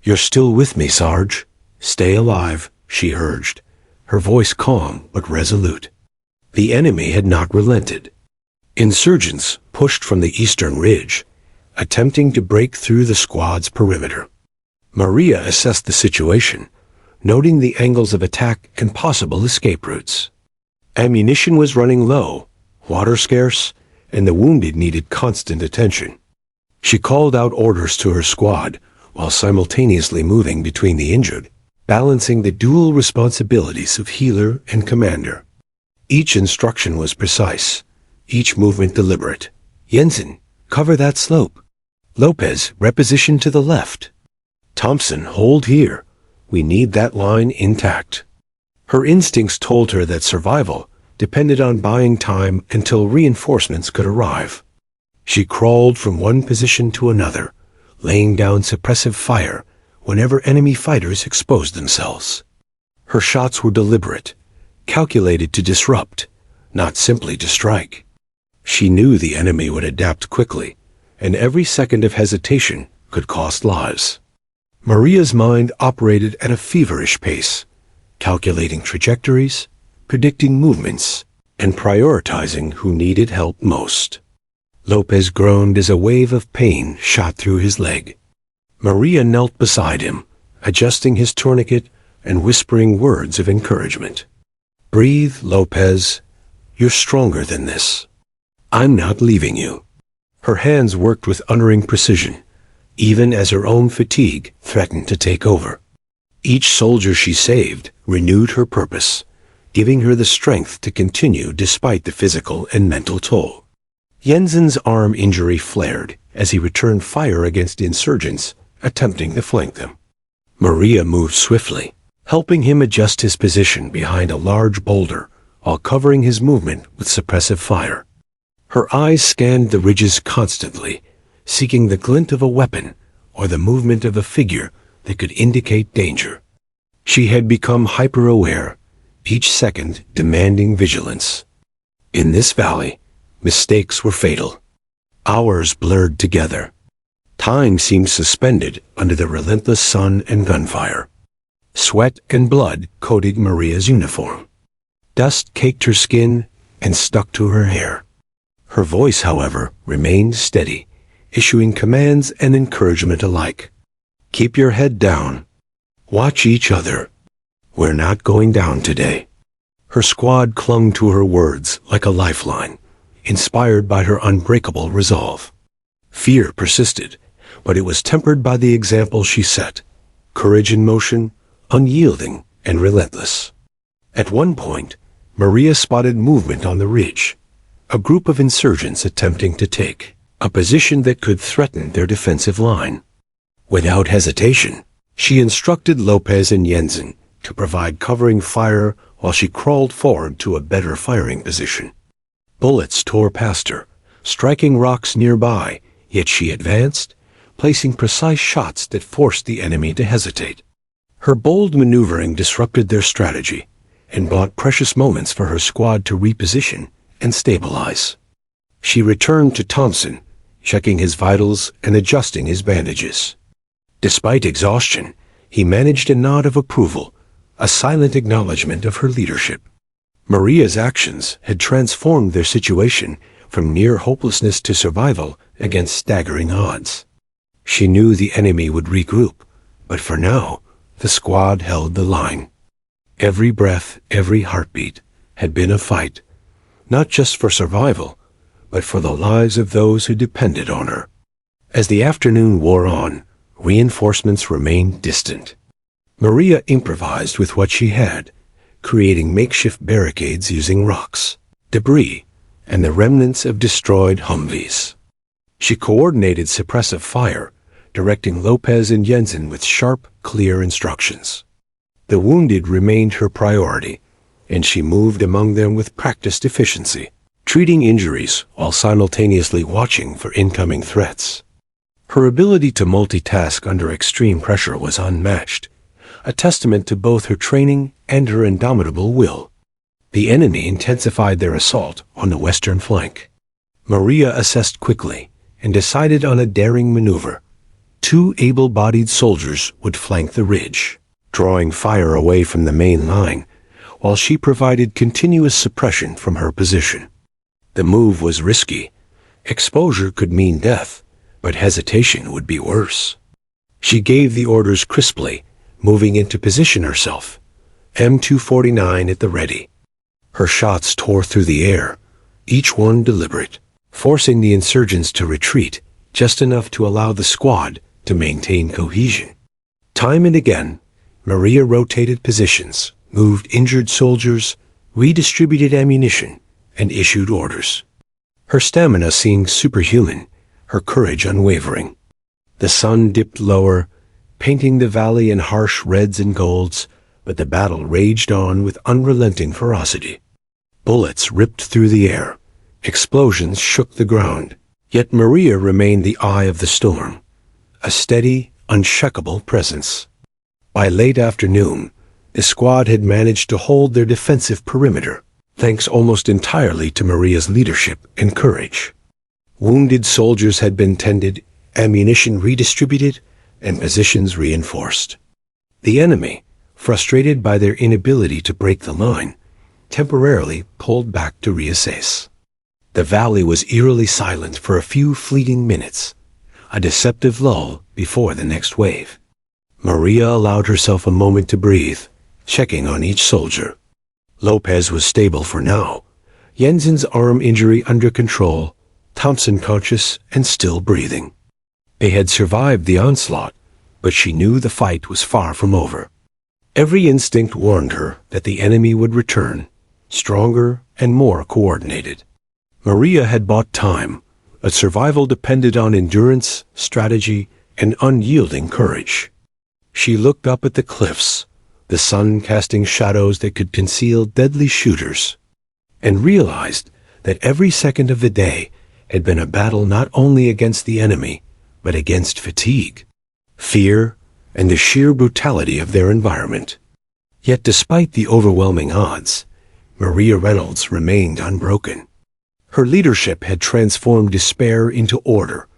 "You're still with me, Sarge. Stay alive," she urged, her voice calm but resolute. The enemy had not relented. Insurgents pushed from the eastern ridge, attempting to break through the squad's perimeter. Maria assessed the situation, noting the angles of attack and possible escape routes. Ammunition was running low, water scarce, and the wounded needed constant attention. She called out orders to her squad while simultaneously moving between the injured, balancing the dual responsibilities of healer and commander. Each instruction was precise, each movement deliberate. "Jensen, cover that slope. Lopez, reposition to the left. Thompson, hold here. We need that line intact." Her instincts told her that survival depended on buying time until reinforcements could arrive. She crawled from one position to another, laying down suppressive fire whenever enemy fighters exposed themselves. Her shots were deliberate, calculated to disrupt, not simply to strike. She knew the enemy would adapt quickly, and every second of hesitation could cost lives. Maria's mind operated at a feverish pace, calculating trajectories, predicting movements, and prioritizing who needed help most. Lopez groaned as a wave of pain shot through his leg. Maria knelt beside him, adjusting his tourniquet and whispering words of encouragement. "Breathe, Lopez. You're stronger than this. I'm not leaving you." Her hands worked with unerring precision, even as her own fatigue threatened to take over. Each soldier she saved renewed her purpose, giving her the strength to continue despite the physical and mental toll. Jensen's arm injury flared as he returned fire against insurgents attempting to flank them. Maria moved swiftly, helping him adjust his position behind a large boulder while covering his movement with suppressive fire. Her eyes scanned the ridges constantly, seeking the glint of a weapon or the movement of a figure that could indicate danger. She had become hyper-aware, each second demanding vigilance. In this valley, mistakes were fatal. Hours blurred together. Time seemed suspended under the relentless sun and gunfire. Sweat and blood coated Maria's uniform. Dust caked her skin and stuck to her hair. Her voice, however, remained steady, issuing commands and encouragement alike. "Keep your head down. Watch each other. We're not going down today." Her squad clung to her words like a lifeline, inspired by her unbreakable resolve. Fear persisted, but it was tempered by the example she set. Courage in motion, unyielding and relentless. At one point, Maria spotted movement on the ridge, a group of insurgents attempting to take a position that could threaten their defensive line. Without hesitation, she instructed Lopez and Jensen to provide covering fire while she crawled forward to a better firing position. Bullets tore past her, striking rocks nearby, yet she advanced, placing precise shots that forced the enemy to hesitate. Her bold maneuvering disrupted their strategy and bought precious moments for her squad to reposition and stabilize. She returned to Thompson, checking his vitals and adjusting his bandages. Despite exhaustion, he managed a nod of approval, a silent acknowledgement of her leadership. Maria's actions had transformed their situation from near hopelessness to survival against staggering odds. She knew the enemy would regroup, but for now, the squad held the line. Every breath, every heartbeat had been a fight, not just for survival, but for the lives of those who depended on her. As the afternoon wore on, reinforcements remained distant. Maria improvised with what she had, creating makeshift barricades using rocks, debris, and the remnants of destroyed Humvees. She coordinated suppressive fire, directing Lopez and Jensen with sharp, clear instructions. The wounded remained her priority, and she moved among them with practiced efficiency, treating injuries while simultaneously watching for incoming threats. Her ability to multitask under extreme pressure was unmatched, a testament to both her training and her indomitable will. The enemy intensified their assault on the western flank. Maria assessed quickly and decided on a daring maneuver. 2 able-bodied soldiers would flank the ridge, drawing fire away from the main line, while she provided continuous suppression from her position. The move was risky. Exposure could mean death, but hesitation would be worse. She gave the orders crisply, moving in to position herself, M249 at the ready. Her shots tore through the air, each one deliberate, forcing the insurgents to retreat just enough to allow the squad to maintain cohesion. Time and again, Maria rotated positions, moved injured soldiers, redistributed ammunition, and issued orders. Her stamina seemed superhuman, her courage unwavering. The sun dipped lower, painting the valley in harsh reds and golds, but the battle raged on with unrelenting ferocity. Bullets ripped through the air. Explosions shook the ground. Yet Maria remained the eye of the storm, a steady, unshakable presence. By late afternoon, the squad had managed to hold their defensive perimeter, thanks almost entirely to Maria's leadership and courage. Wounded soldiers had been tended, ammunition redistributed, and positions reinforced. The enemy, frustrated by their inability to break the line, temporarily pulled back to reassess. The valley was eerily silent for a few fleeting minutes, a deceptive lull before the next wave. Maria allowed herself a moment to breathe, checking on each soldier. Lopez was stable for now, Jensen's arm injury under control, Thompson conscious and still breathing. They had survived the onslaught, but she knew the fight was far from over. Every instinct warned her that the enemy would return, stronger and more coordinated. Maria had bought time, but survival depended on endurance, strategy, and unyielding courage. She looked up at the cliffs, the sun casting shadows that could conceal deadly shooters, and realized that every second of the day had been a battle not only against the enemy, but against fatigue, fear, and the sheer brutality of their environment. Yet despite the overwhelming odds, Maria Reynolds remained unbroken. Her leadership had transformed despair into order,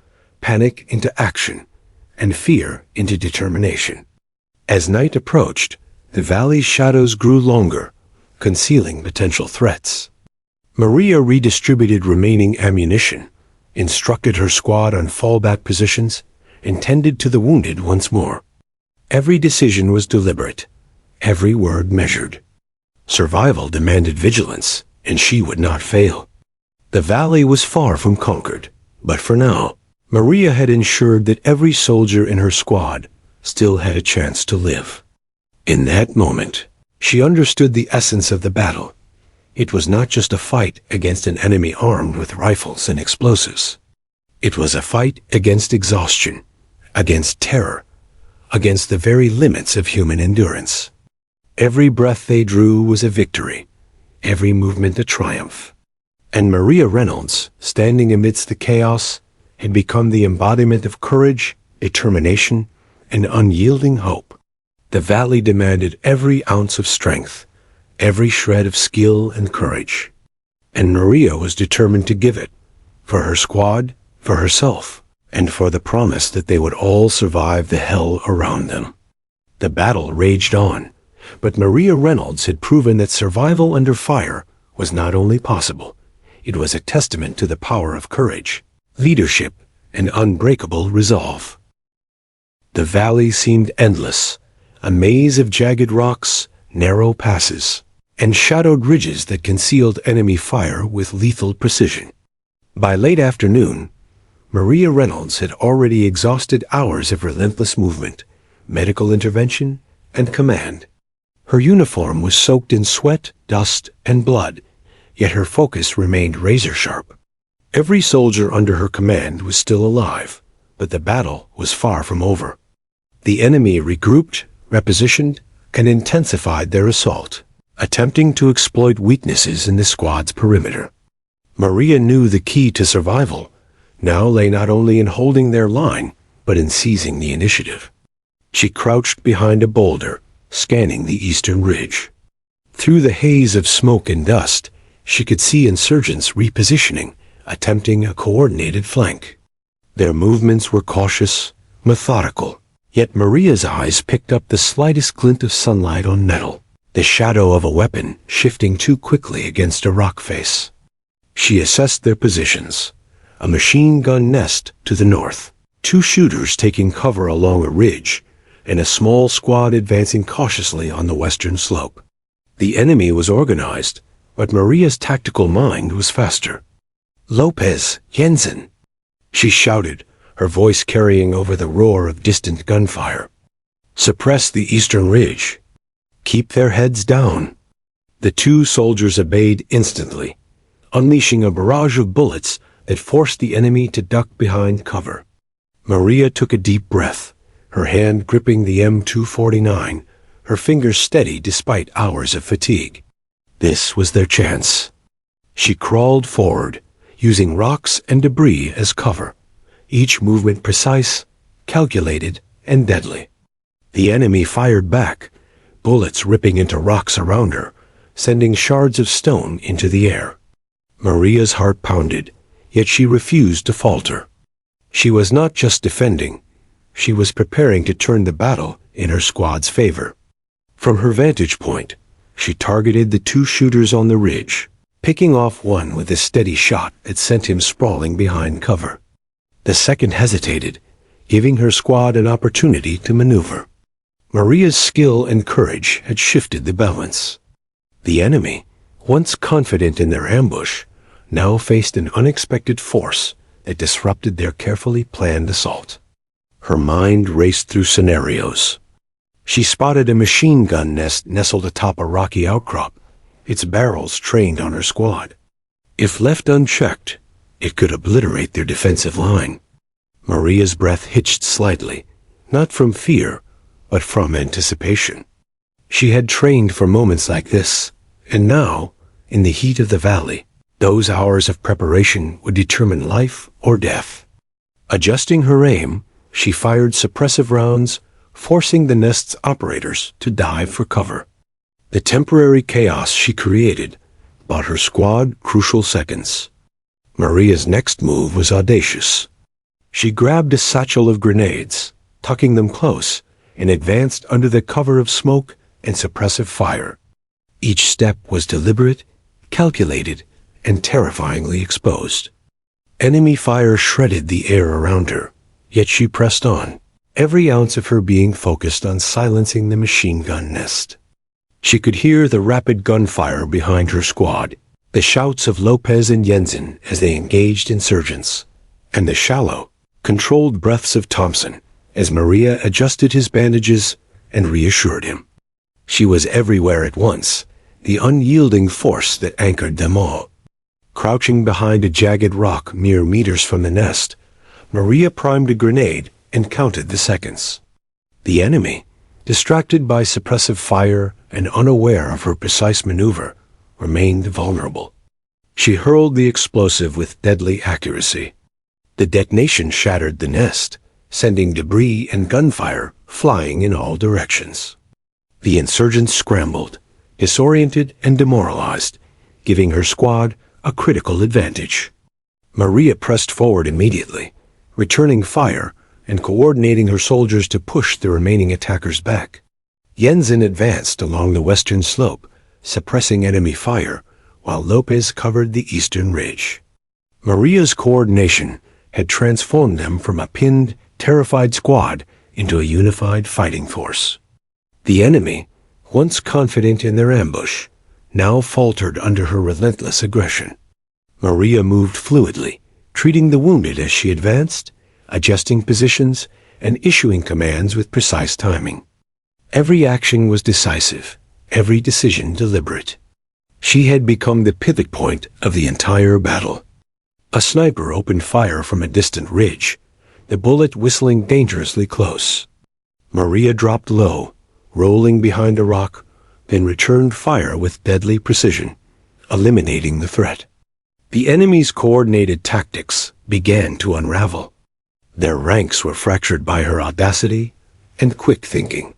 panic into action, and fear into determination. As night approached, the valley's shadows grew longer, concealing potential threats. Maria redistributed remaining ammunition, instructed her squad on fallback positions, and tended to the wounded once more. Every decision was deliberate, every word measured. Survival demanded vigilance, and she would not fail. The valley was far from conquered, but for now, Maria had ensured that every soldier in her squad still had a chance to live. In that moment, she understood the essence of the battle. It was not just a fight against an enemy armed with rifles and explosives. It was a fight against exhaustion, against terror, against the very limits of human endurance. Every breath they drew was a victory, every movement a triumph. And Maria Reynolds, standing amidst the chaos, had become the embodiment of courage, determination, and unyielding hope. The valley demanded every ounce of strength, every shred of skill and courage. And Maria was determined to give it, for her squad, for herself, and for the promise that they would all survive the hell around them. The battle raged on, but Maria Reynolds had proven that survival under fire was not only possible, it was a testament to the power of courage, leadership, and unbreakable resolve. The valley seemed endless, a maze of jagged rocks, narrow passes, and shadowed ridges that concealed enemy fire with lethal precision. By late afternoon, Maria Reynolds had already exhausted hours of relentless movement, medical intervention, and command. Her uniform was soaked in sweat, dust, and blood, yet her focus remained razor-sharp. Every soldier under her command was still alive, but the battle was far from over. The enemy regrouped, repositioned, and intensified their assault, attempting to exploit weaknesses in the squad's perimeter. Maria knew the key to survival now lay not only in holding their line, but in seizing the initiative. She crouched behind a boulder, scanning the eastern ridge. Through the haze of smoke and dust, she could see insurgents repositioning, attempting a coordinated flank. Their movements were cautious, methodical, yet Maria's eyes picked up the slightest glint of sunlight on metal, the shadow of a weapon shifting too quickly against a rock face. She assessed their positions. A machine gun nest to the north, 2 shooters taking cover along a ridge, and a small squad advancing cautiously on the western slope. The enemy was organized, but Maria's tactical mind was faster. "Lopez, Jensen!" she shouted, her voice carrying over the roar of distant gunfire. "Suppress the eastern ridge. Keep their heads down." The 2 soldiers obeyed instantly, unleashing a barrage of bullets that forced the enemy to duck behind cover. Maria took a deep breath, her hand gripping the M249, her fingers steady despite hours of fatigue. This was their chance. She crawled forward, using rocks and debris as cover, each movement precise, calculated, and deadly. The enemy fired back, bullets ripping into rocks around her, sending shards of stone into the air. Maria's heart pounded, yet she refused to falter. She was not just defending, she was preparing to turn the battle in her squad's favor. From her vantage point, she targeted the two shooters on the ridge, picking off one with a steady shot that sent him sprawling behind cover. The second hesitated, giving her squad an opportunity to maneuver. Maria's skill and courage had shifted the balance. The enemy, once confident in their ambush, now faced an unexpected force that disrupted their carefully planned assault. Her mind raced through scenarios. She spotted a machine gun nest nestled atop a rocky outcrop, its barrels trained on her squad. If left unchecked, it could obliterate their defensive line. Maria's breath hitched slightly, not from fear, but from anticipation. She had trained for moments like this, and now, in the heat of the valley, those hours of preparation would determine life or death. Adjusting her aim, she fired suppressive rounds, forcing the nest's operators to dive for cover. The temporary chaos she created bought her squad crucial seconds. Maria's next move was audacious. She grabbed a satchel of grenades, tucking them close, and advanced under the cover of smoke and suppressive fire. Each step was deliberate, calculated, and terrifyingly exposed. Enemy fire shredded the air around her, yet she pressed on, every ounce of her being focused on silencing the machine gun nest. She could hear the rapid gunfire behind her squad, the shouts of Lopez and Jensen as they engaged insurgents, and the shallow, controlled breaths of Thompson as Maria adjusted his bandages and reassured him. She was everywhere at once, the unyielding force that anchored them all. Crouching behind a jagged rock mere meters from the nest, Maria primed a grenade and counted the seconds. The enemy, distracted by suppressive fire and unaware of her precise maneuver, remained vulnerable. She hurled the explosive with deadly accuracy. The detonation shattered the nest, sending debris and gunfire flying in all directions. The insurgents scrambled, disoriented and demoralized, giving her squad a critical advantage. Maria pressed forward immediately, returning fire and coordinating her soldiers to push the remaining attackers back. Jensen advanced along the western slope, suppressing enemy fire, while Lopez covered the eastern ridge. Maria's coordination had transformed them from a pinned, terrified squad into a unified fighting force. The enemy, once confident in their ambush, now faltered under her relentless aggression. Maria moved fluidly, treating the wounded as she advanced, adjusting positions, and issuing commands with precise timing. Every action was decisive, every decision deliberate. She had become the pivot point of the entire battle. A sniper opened fire from a distant ridge, the bullet whistling dangerously close. Maria dropped low, rolling behind a rock, then returned fire with deadly precision, eliminating the threat. The enemy's coordinated tactics began to unravel. Their ranks were fractured by her audacity and quick thinking.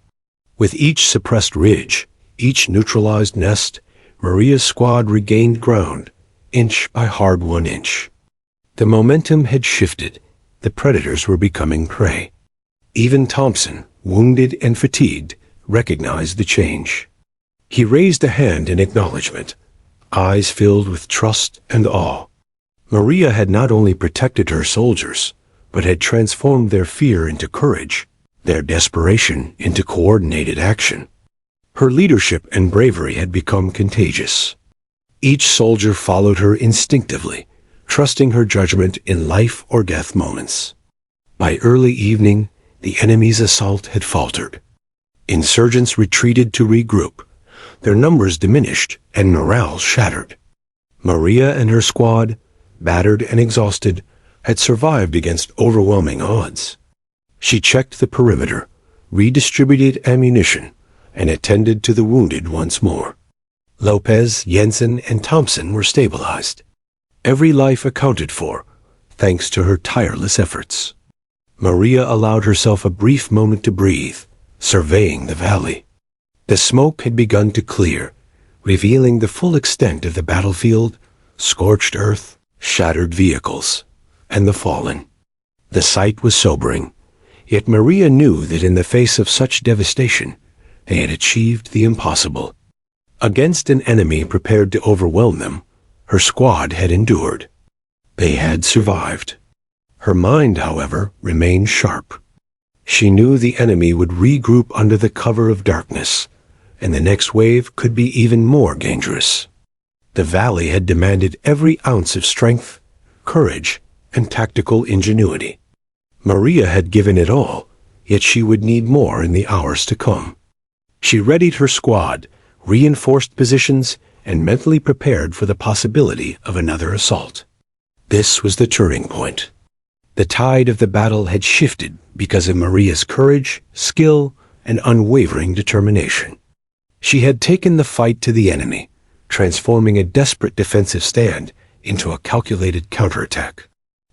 With each suppressed ridge, each neutralized nest, Maria's squad regained ground, inch by hard-won inch. The momentum had shifted. The predators were becoming prey. Even Thompson, wounded and fatigued, recognized the change. He raised a hand in acknowledgement, eyes filled with trust and awe. Maria had not only protected her soldiers, but had transformed their fear into courage, their desperation into coordinated action. Her leadership and bravery had become contagious. Each soldier followed her instinctively, trusting her judgment in life or death moments. By early evening, the enemy's assault had faltered. Insurgents retreated to regroup. Their numbers diminished and morale shattered. Maria and her squad, battered and exhausted, had survived against overwhelming odds. She checked the perimeter, redistributed ammunition, and attended to the wounded once more. Lopez, Jensen, and Thompson were stabilized. Every life accounted for, thanks to her tireless efforts. Maria allowed herself a brief moment to breathe, surveying the valley. The smoke had begun to clear, revealing the full extent of the battlefield, scorched earth, shattered vehicles, and the fallen. The sight was sobering, Yet Maria knew that in the face of such devastation, they had achieved the impossible. Against an enemy prepared to overwhelm them, her squad had endured. They had survived. Her mind, however, remained sharp. She knew the enemy would regroup under the cover of darkness, and the next wave could be even more dangerous. The valley had demanded every ounce of strength, courage, and tactical ingenuity. Maria had given it all, yet she would need more in the hours to come. She readied her squad, reinforced positions, and mentally prepared for the possibility of another assault. This was the turning point. The tide of the battle had shifted because of Maria's courage, skill, and unwavering determination. She had taken the fight to the enemy, transforming a desperate defensive stand into a calculated counterattack.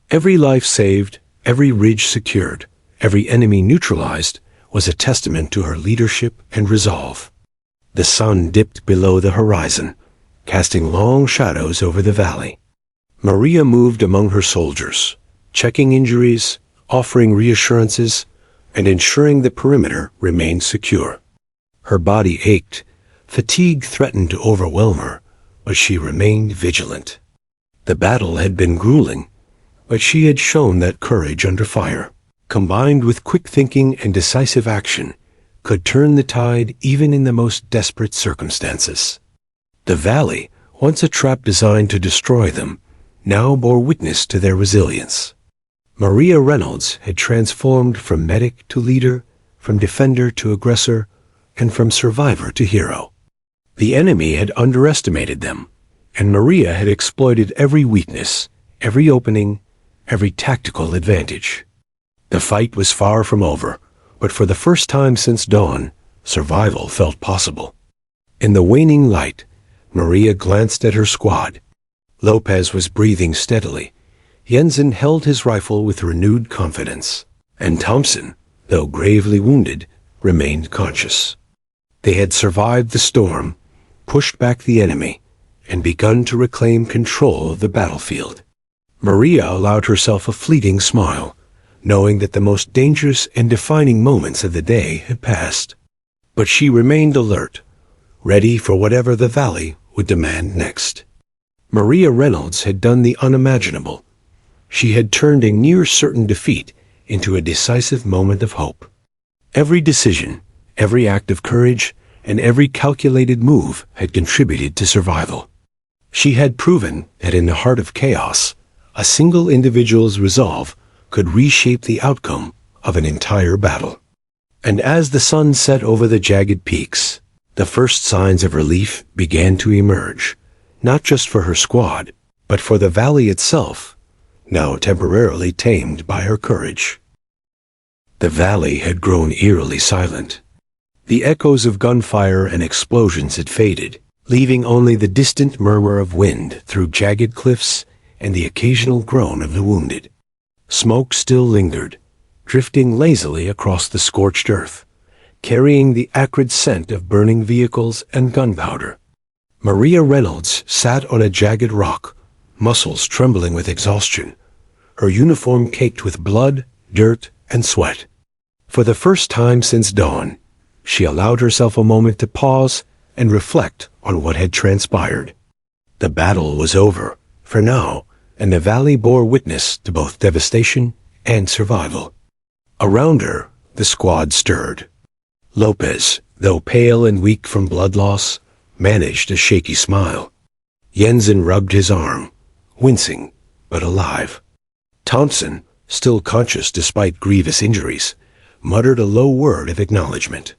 Every life saved, every ridge secured, every enemy neutralized was a testament to her leadership and resolve. The sun dipped below the horizon, casting long shadows over the valley. Maria moved among her soldiers, checking injuries, offering reassurances, and ensuring the perimeter remained secure. Her body ached, fatigue threatened to overwhelm her, but she remained vigilant. The battle had been grueling, but she had shown that courage under fire, combined with quick thinking and decisive action, could turn the tide even in the most desperate circumstances. The valley, once a trap designed to destroy them, now bore witness to their resilience. Maria Reynolds had transformed from medic to leader, from defender to aggressor, and from survivor to hero. The enemy had underestimated them, and Maria had exploited every weakness, every opening, every tactical advantage. The fight was far from over, but for the first time since dawn, survival felt possible. In the waning light, Maria glanced at her squad. Lopez was breathing steadily. Jensen held his rifle with renewed confidence, and Thompson, though gravely wounded, remained conscious. They had survived the storm, pushed back the enemy, and begun to reclaim control of the battlefield. Maria allowed herself a fleeting smile, knowing that the most dangerous and defining moments of the day had passed. But she remained alert, ready for whatever the valley would demand next. Maria Reynolds had done the unimaginable. She had turned a near-certain defeat into a decisive moment of hope. Every decision, every act of courage, and every calculated move had contributed to survival. She had proven that in the heart of chaos, a single individual's resolve could reshape the outcome of an entire battle. And as the sun set over the jagged peaks, the first signs of relief began to emerge, not just for her squad, but for the valley itself, now temporarily tamed by her courage. The valley had grown eerily silent. The echoes of gunfire and explosions had faded, leaving only the distant murmur of wind through jagged cliffs and the occasional groan of the wounded. Smoke still lingered, drifting lazily across the scorched earth, carrying the acrid scent of burning vehicles and gunpowder. Maria Reynolds sat on a jagged rock, muscles trembling with exhaustion, her uniform caked with blood, dirt, and sweat. For the first time since dawn, she allowed herself a moment to pause and reflect on what had transpired. The battle was over, for now, and the valley bore witness to both devastation and survival. Around her, the squad stirred. Lopez, though pale and weak from blood loss, managed a shaky smile. Jensen rubbed his arm, wincing but alive. Thompson, still conscious despite grievous injuries, muttered a low word of acknowledgement.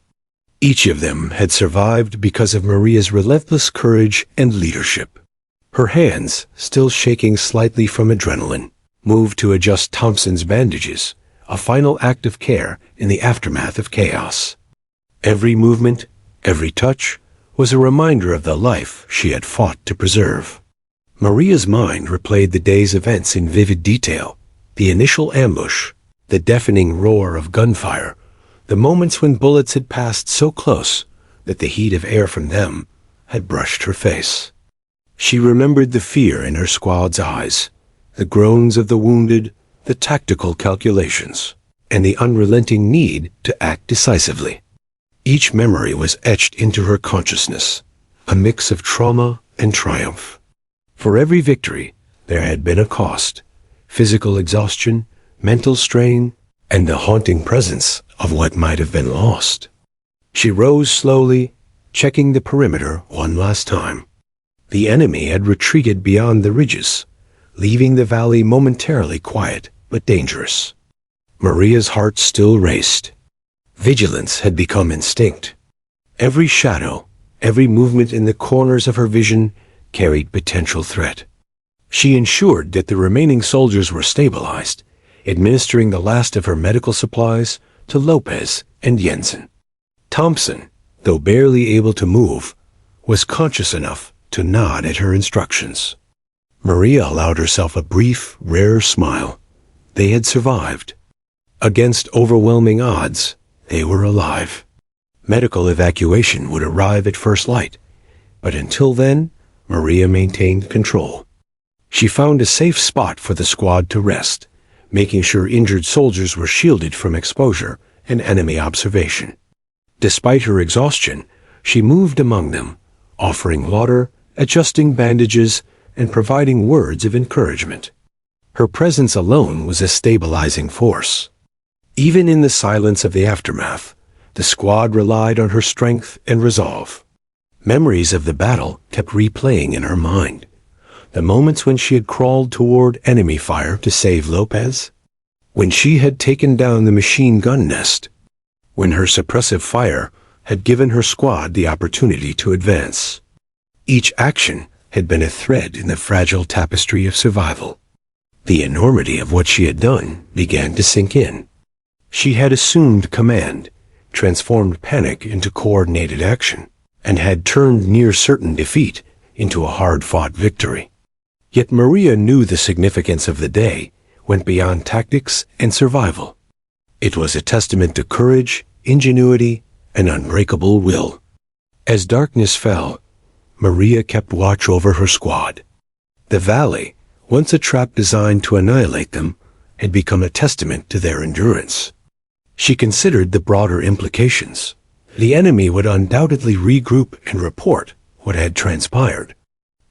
Each of them had survived because of Maria's relentless courage and leadership. Her hands, still shaking slightly from adrenaline, moved to adjust Thompson's bandages, a final act of care in the aftermath of chaos. Every movement, every touch, was a reminder of the life she had fought to preserve. Maria's mind replayed the day's events in vivid detail, the initial ambush, the deafening roar of gunfire, the moments when bullets had passed so close that the heat of air from them had brushed her face. She remembered the fear in her squad's eyes, the groans of the wounded, the tactical calculations. and the unrelenting need to act decisively. Each memory was etched into her consciousness, a mix of trauma and triumph. For every victory, there had been a cost: physical exhaustion, mental strain, and the haunting presence of what might have been lost. She rose slowly, checking the perimeter one last time. The enemy had retreated beyond the ridges, leaving the valley momentarily quiet but dangerous. Maria's heart still raced. Vigilance had become instinct. Every shadow, every movement in the corners of her vision carried potential threat. She ensured that the remaining soldiers were stabilized, administering the last of her medical supplies to Lopez and Jensen. Thompson, though barely able to move, was conscious enough to nod at her instructions. Maria allowed herself a brief, rare smile. They had survived. Against overwhelming odds, they were alive. Medical evacuation would arrive at first light, but until then, Maria maintained control. She found a safe spot for the squad to rest, making sure injured soldiers were shielded from exposure and enemy observation. Despite her exhaustion, she moved among them, offering water, adjusting bandages, and providing words of encouragement. Her presence alone was a stabilizing force. Even in the silence of the aftermath, the squad relied on her strength and resolve. Memories of the battle kept replaying in her mind. The moments when she had crawled toward enemy fire to save Lopez, when she had taken down the machine gun nest, when her suppressive fire had given her squad the opportunity to advance. Each action had been a thread in the fragile tapestry of survival. The enormity of what she had done began to sink in. She had assumed command, transformed panic into coordinated action, and had turned near certain defeat into a hard-fought victory. Yet Maria knew the significance of the day went beyond tactics and survival. It was a testament to courage, ingenuity, and unbreakable will. As darkness fell, Maria kept watch over her squad. The valley, once a trap designed to annihilate them, had become a testament to their endurance. She considered the broader implications. The enemy would undoubtedly regroup and report what had transpired.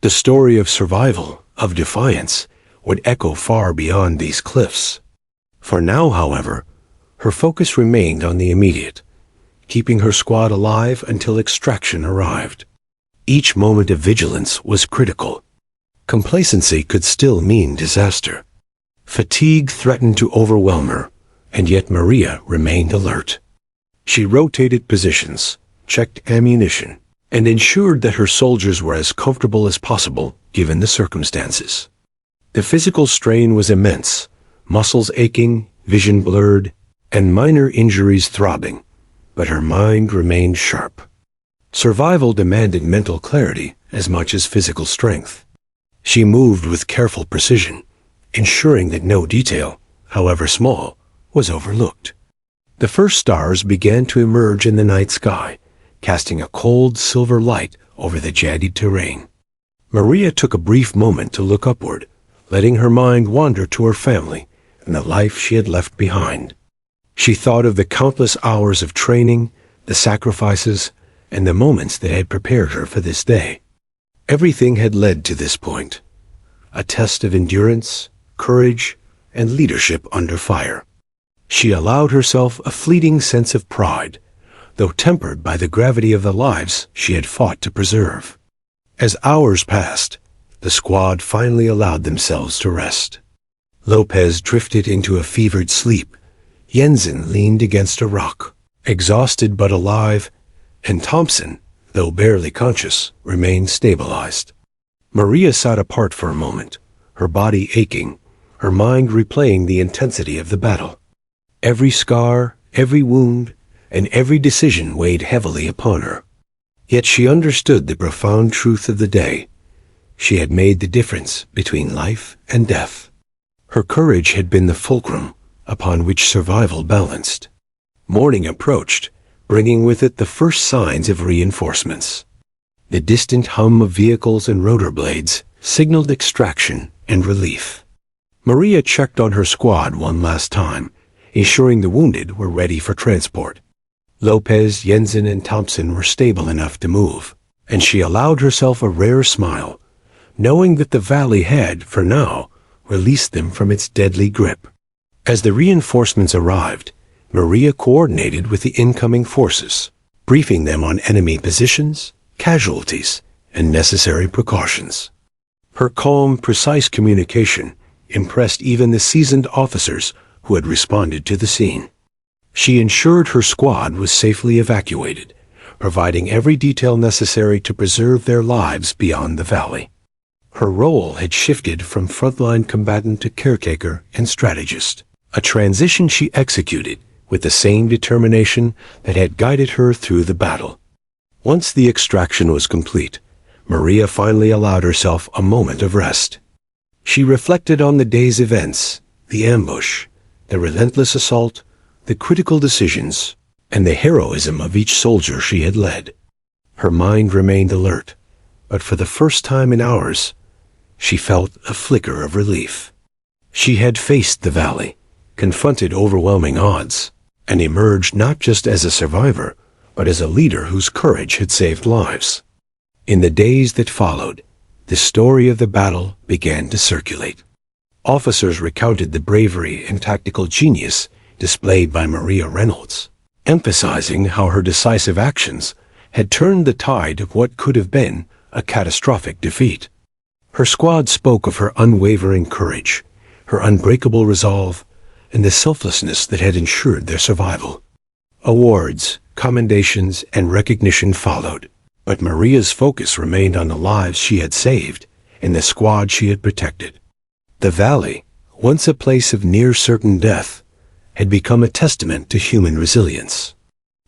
The story of survival, of defiance, would echo far beyond these cliffs. For now, however, her focus remained on the immediate, keeping her squad alive until extraction arrived. Each moment of vigilance was critical. Complacency could still mean disaster. Fatigue threatened to overwhelm her, and yet Maria remained alert. She rotated positions, checked ammunition, and ensured that her soldiers were as comfortable as possible given the circumstances. The physical strain was immense, muscles aching, vision blurred, and minor injuries throbbing, but her mind remained sharp. Survival demanded mental clarity as much as physical strength. She moved with careful precision, ensuring that no detail, however small, was overlooked. The first stars began to emerge in the night sky, casting a cold silver light over the jagged terrain. Maria took a brief moment to look upward, letting her mind wander to her family and the life she had left behind. She thought of the countless hours of training, the sacrifices, and the moments that had prepared her for this day. Everything had led to this point, a test of endurance, courage, and leadership under fire. She allowed herself a fleeting sense of pride, though tempered by the gravity of the lives she had fought to preserve. As hours passed, the squad finally allowed themselves to rest. Lopez drifted into a fevered sleep. Jensen leaned against a rock, exhausted but alive, and Thompson, though barely conscious, remained stabilized. Maria sat apart for a moment, her body aching, her mind replaying the intensity of the battle. Every scar, every wound, and every decision weighed heavily upon her. Yet she understood the profound truth of the day. She had made the difference between life and death. Her courage had been the fulcrum upon which survival balanced. Morning approached, bringing with it the first signs of reinforcements. The distant hum of vehicles and rotor blades signaled extraction and relief. Maria checked on her squad one last time, ensuring the wounded were ready for transport. Lopez, Jensen, and Thompson were stable enough to move, and she allowed herself a rare smile, knowing that the valley had, for now, released them from its deadly grip. As the reinforcements arrived, Maria coordinated with the incoming forces, briefing them on enemy positions, casualties, and necessary precautions. Her calm, precise communication impressed even the seasoned officers who had responded to the scene. She ensured her squad was safely evacuated, providing every detail necessary to preserve their lives beyond the valley. Her role had shifted from frontline combatant to caretaker and strategist, a transition she executed with the same determination that had guided her through the battle. Once the extraction was complete, Maria finally allowed herself a moment of rest. She reflected on the day's events, the ambush, the relentless assault, the critical decisions, and the heroism of each soldier she had led. Her mind remained alert, but for the first time in hours, she felt a flicker of relief. She had faced the valley, confronted overwhelming odds, and emerged not just as a survivor, but as a leader whose courage had saved lives. In the days that followed, the story of the battle began to circulate. Officers recounted the bravery and tactical genius displayed by Maria Reynolds, emphasizing how her decisive actions had turned the tide of what could have been a catastrophic defeat. Her squad spoke of her unwavering courage, her unbreakable resolve, and the selflessness that had ensured their survival. Awards, commendations, and recognition followed, but Maria's focus remained on the lives she had saved and the squad she had protected. The valley, once a place of near-certain death, had become a testament to human resilience.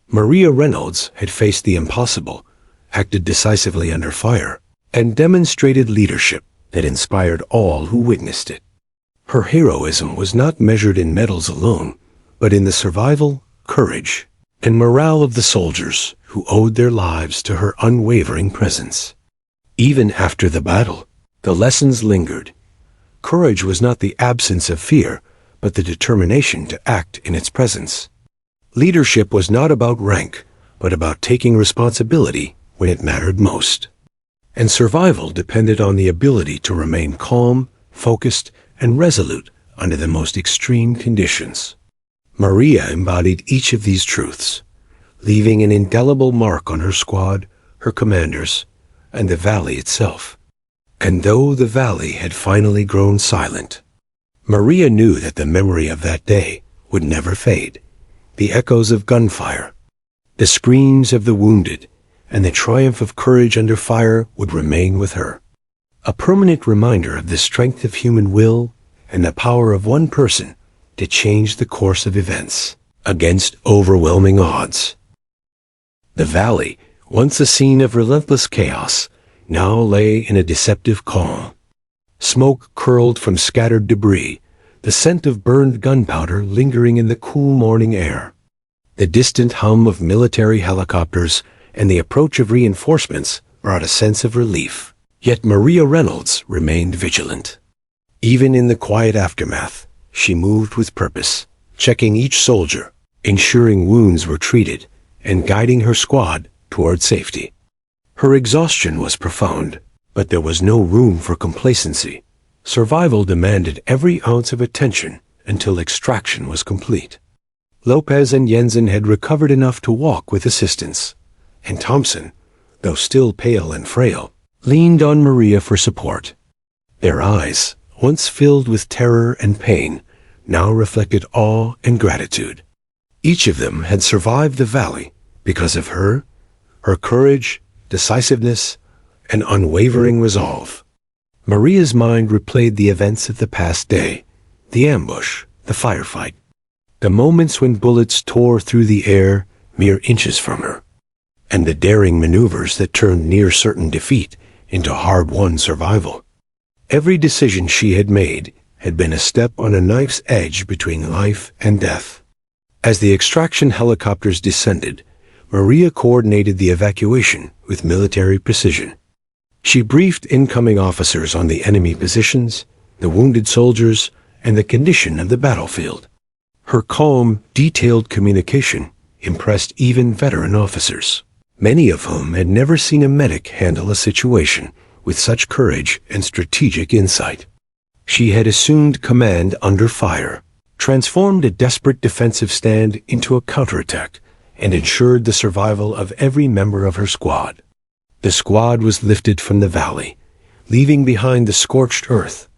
Maria Reynolds had faced the impossible, acted decisively under fire, and demonstrated leadership that inspired all who witnessed it. Her heroism was not measured in medals alone, but in the survival, courage, and morale of the soldiers who owed their lives to her unwavering presence. Even after the battle, the lessons lingered. Courage was not the absence of fear, but the determination to act in its presence. Leadership was not about rank, but about taking responsibility when it mattered most. And survival depended on the ability to remain calm, focused, and resolute under the most extreme conditions. Maria embodied each of these truths, leaving an indelible mark on her squad, her commanders, and the valley itself. And though the valley had finally grown silent, Maria knew that the memory of that day would never fade. The echoes of gunfire, the screams of the wounded, and the triumph of courage under fire would remain with her. A permanent reminder of the strength of human will and the power of one person to change the course of events against overwhelming odds. The valley, once a scene of relentless chaos, now lay in a deceptive calm. Smoke curled from scattered debris, the scent of burned gunpowder lingering in the cool morning air. The distant hum of military helicopters and the approach of reinforcements brought a sense of relief. Yet Maria Reynolds remained vigilant. Even in the quiet aftermath, she moved with purpose, checking each soldier, ensuring wounds were treated, and guiding her squad toward safety. Her exhaustion was profound, but there was no room for complacency. Survival demanded every ounce of attention until extraction was complete. Lopez and Jensen had recovered enough to walk with assistance, and Thompson, though still pale and frail, leaned on Maria for support. Their eyes, once filled with terror and pain, now reflected awe and gratitude. Each of them had survived the valley because of her courage, decisiveness, and unwavering resolve. Maria's mind replayed the events of the past day, the ambush, the firefight, the moments when bullets tore through the air mere inches from her, and the daring maneuvers that turned near certain defeat into hard-won survival. Every decision she had made had been a step on a knife's edge between life and death. As the extraction helicopters descended, Maria coordinated the evacuation with military precision. She briefed incoming officers on the enemy positions, the wounded soldiers, and the condition of the battlefield. Her calm, detailed communication impressed even veteran officers, many of whom had never seen a medic handle a situation with such courage and strategic insight. She had assumed command under fire, transformed a desperate defensive stand into a counterattack, and ensured the survival of every member of her squad. The squad was lifted from the valley, leaving behind the scorched earth,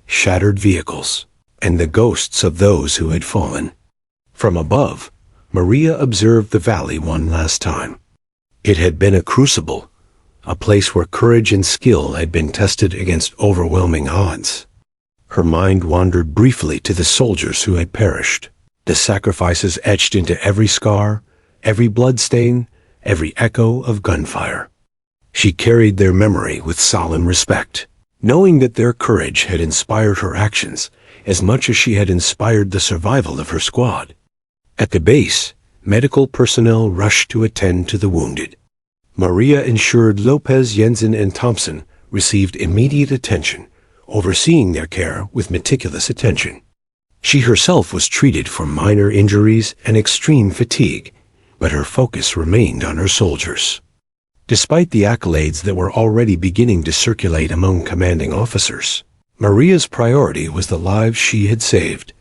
shattered vehicles, and the ghosts of those who had fallen. From above, Maria observed the valley one last time. It had been a crucible, a place where courage and skill had been tested against overwhelming odds. Her mind wandered briefly to the soldiers who had perished, the sacrifices etched into every scar, every bloodstain, every echo of gunfire. She carried their memory with solemn respect, knowing that their courage had inspired her actions as much as she had inspired the survival of her squad. At the base, medical personnel rushed to attend to the wounded. Maria ensured Lopez, Jensen, and Thompson received immediate attention, overseeing their care with meticulous attention. She herself was treated for minor injuries and extreme fatigue, but her focus remained on her soldiers. Despite the accolades that were already beginning to circulate among commanding officers, Maria's priority was the lives she had saved,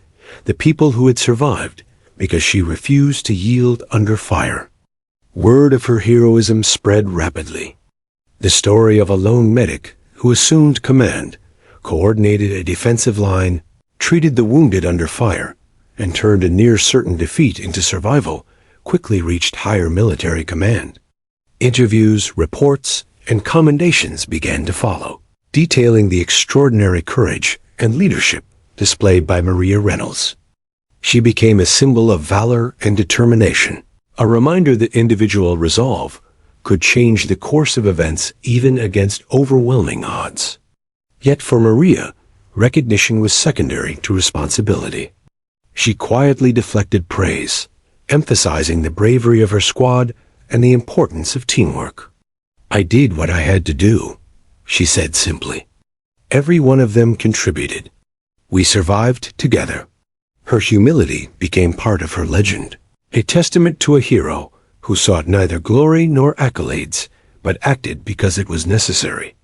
the people who had survived, because she refused to yield under fire. Word of her heroism spread rapidly. The story of a lone medic who assumed command, coordinated a defensive line, treated the wounded under fire, and turned a near-certain defeat into survival quickly reached higher military command. Interviews, reports, and commendations began to follow, detailing the extraordinary courage and leadership displayed by Maria Reynolds. She became a symbol of valor and determination, a reminder that individual resolve could change the course of events even against overwhelming odds. Yet for Maria, recognition was secondary to responsibility. She quietly deflected praise, emphasizing the bravery of her squad and the importance of teamwork. "I did what I had to do," she said simply. "Every one of them contributed. We survived together." Her humility became part of her legend, a testament to a hero who sought neither glory nor accolades, but acted because it was necessary.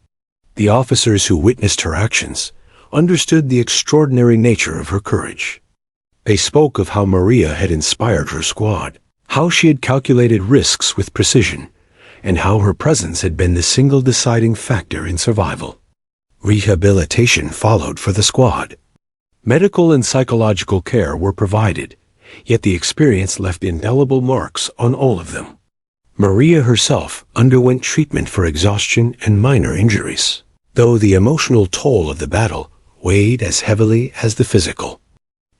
The officers who witnessed her actions understood the extraordinary nature of her courage. They spoke of how Maria had inspired her squad, how she had calculated risks with precision, and how her presence had been the single deciding factor in survival. Rehabilitation followed for the squad. Medical and psychological care were provided, yet the experience left indelible marks on all of them. Maria herself underwent treatment for exhaustion and minor injuries, though the emotional toll of the battle weighed as heavily as the physical.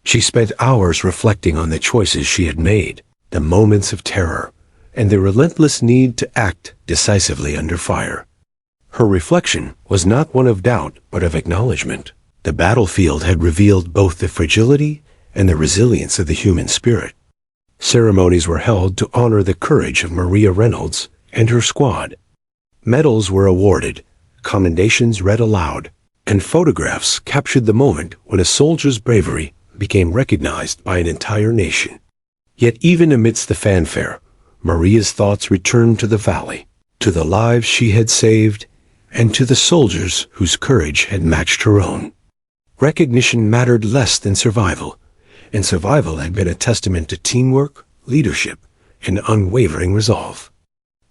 She spent hours reflecting on the choices she had made, the moments of terror, and the relentless need to act decisively under fire. Her reflection was not one of doubt, but of acknowledgement. The battlefield had revealed both the fragility and the resilience of the human spirit. Ceremonies were held to honor the courage of Maria Reynolds and her squad. Medals were awarded, commendations read aloud, and photographs captured the moment when a soldier's bravery became recognized by an entire nation. Yet even amidst the fanfare, Maria's thoughts returned to the valley, to the lives she had saved, and to the soldiers whose courage had matched her own. Recognition mattered less than survival, and survival had been a testament to teamwork, leadership, and unwavering resolve.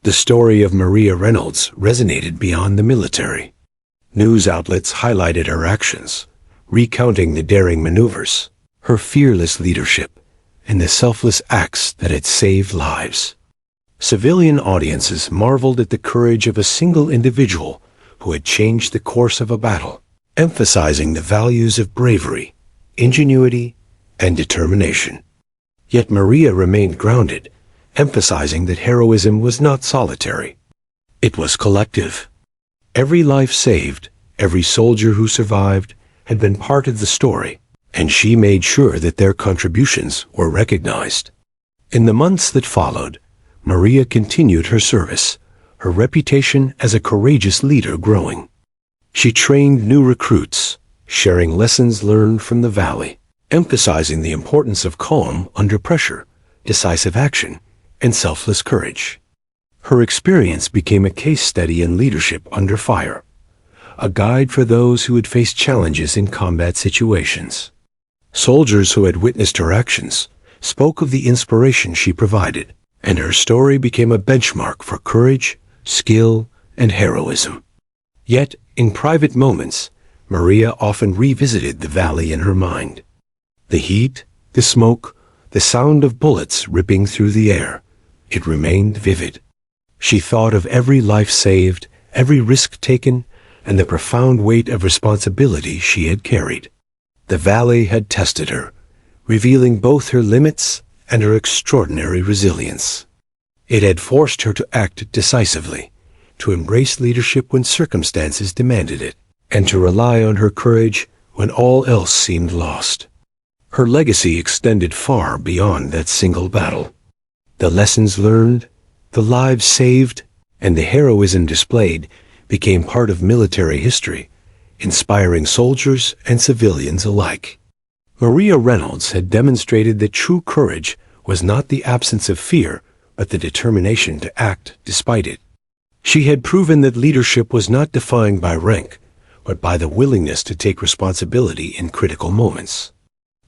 The story of Maria Reynolds resonated beyond the military. News outlets highlighted her actions, recounting the daring maneuvers, her fearless leadership, and the selfless acts that had saved lives. Civilian audiences marveled at the courage of a single individual who had changed the course of a battle, emphasizing the values of bravery, ingenuity, and determination. Yet Maria remained grounded, emphasizing that heroism was not solitary. It was collective. Every life saved, every soldier who survived, had been part of the story, and she made sure that their contributions were recognized. In the months that followed, Maria continued her service, her reputation as a courageous leader growing. She trained new recruits, sharing lessons learned from the valley, emphasizing the importance of calm under pressure, decisive action, and selfless courage. Her experience became a case study in leadership under fire, a guide for those who had faced challenges in combat situations. Soldiers who had witnessed her actions spoke of the inspiration she provided, and her story became a benchmark for courage, skill, and heroism. Yet, in private moments, Maria often revisited the valley in her mind. The heat, the smoke, the sound of bullets ripping through the air, it remained vivid. She thought of every life saved, every risk taken, and the profound weight of responsibility she had carried. The valley had tested her, revealing both her limits and her extraordinary resilience. It had forced her to act decisively, to embrace leadership when circumstances demanded it, and to rely on her courage when all else seemed lost. Her legacy extended far beyond that single battle. The lessons learned, the lives saved, and the heroism displayed became part of military history, inspiring soldiers and civilians alike. Maria Reynolds had demonstrated that true courage was not the absence of fear, but the determination to act despite it. She had proven that leadership was not defined by rank, but by the willingness to take responsibility in critical moments.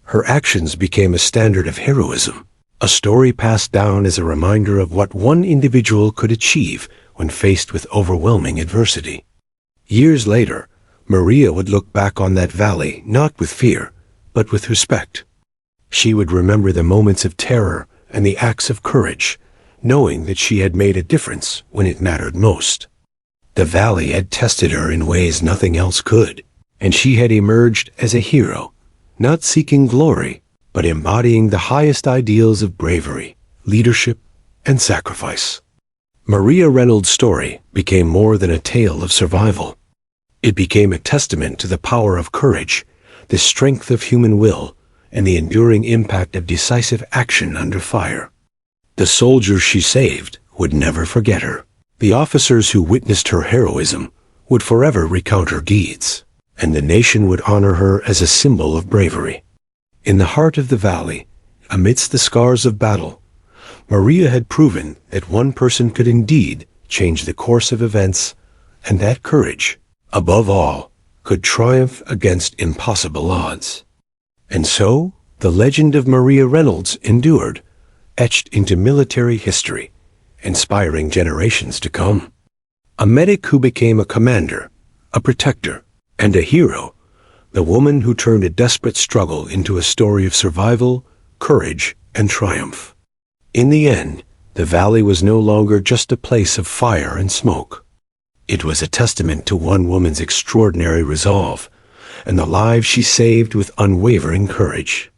Her actions became a standard of heroism, a story passed down as a reminder of what one individual could achieve when faced with overwhelming adversity. Years later, Maria would look back on that valley not with fear, but with respect. She would remember the moments of terror and the acts of courage, knowing that she had made a difference when it mattered most. The valley had tested her in ways nothing else could, and she had emerged as a hero, not seeking glory, but embodying the highest ideals of bravery, leadership, and sacrifice. Maria Reynolds' story became more than a tale of survival. It became a testament to the power of courage, the strength of human will, and the enduring impact of decisive action under fire. The soldiers she saved would never forget her. The officers who witnessed her heroism would forever recount her deeds, and the nation would honor her as a symbol of bravery. In the heart of the valley, amidst the scars of battle, Maria had proven that one person could indeed change the course of events, and that courage, above all, could triumph against impossible odds. And so, the legend of Maria Reynolds endured, etched into military history, inspiring generations to come. A medic who became a commander, a protector, and a hero, the woman who turned a desperate struggle into a story of survival, courage, and triumph. In the end, the valley was no longer just a place of fire and smoke. It was a testament to one woman's extraordinary resolve and the lives she saved with unwavering courage.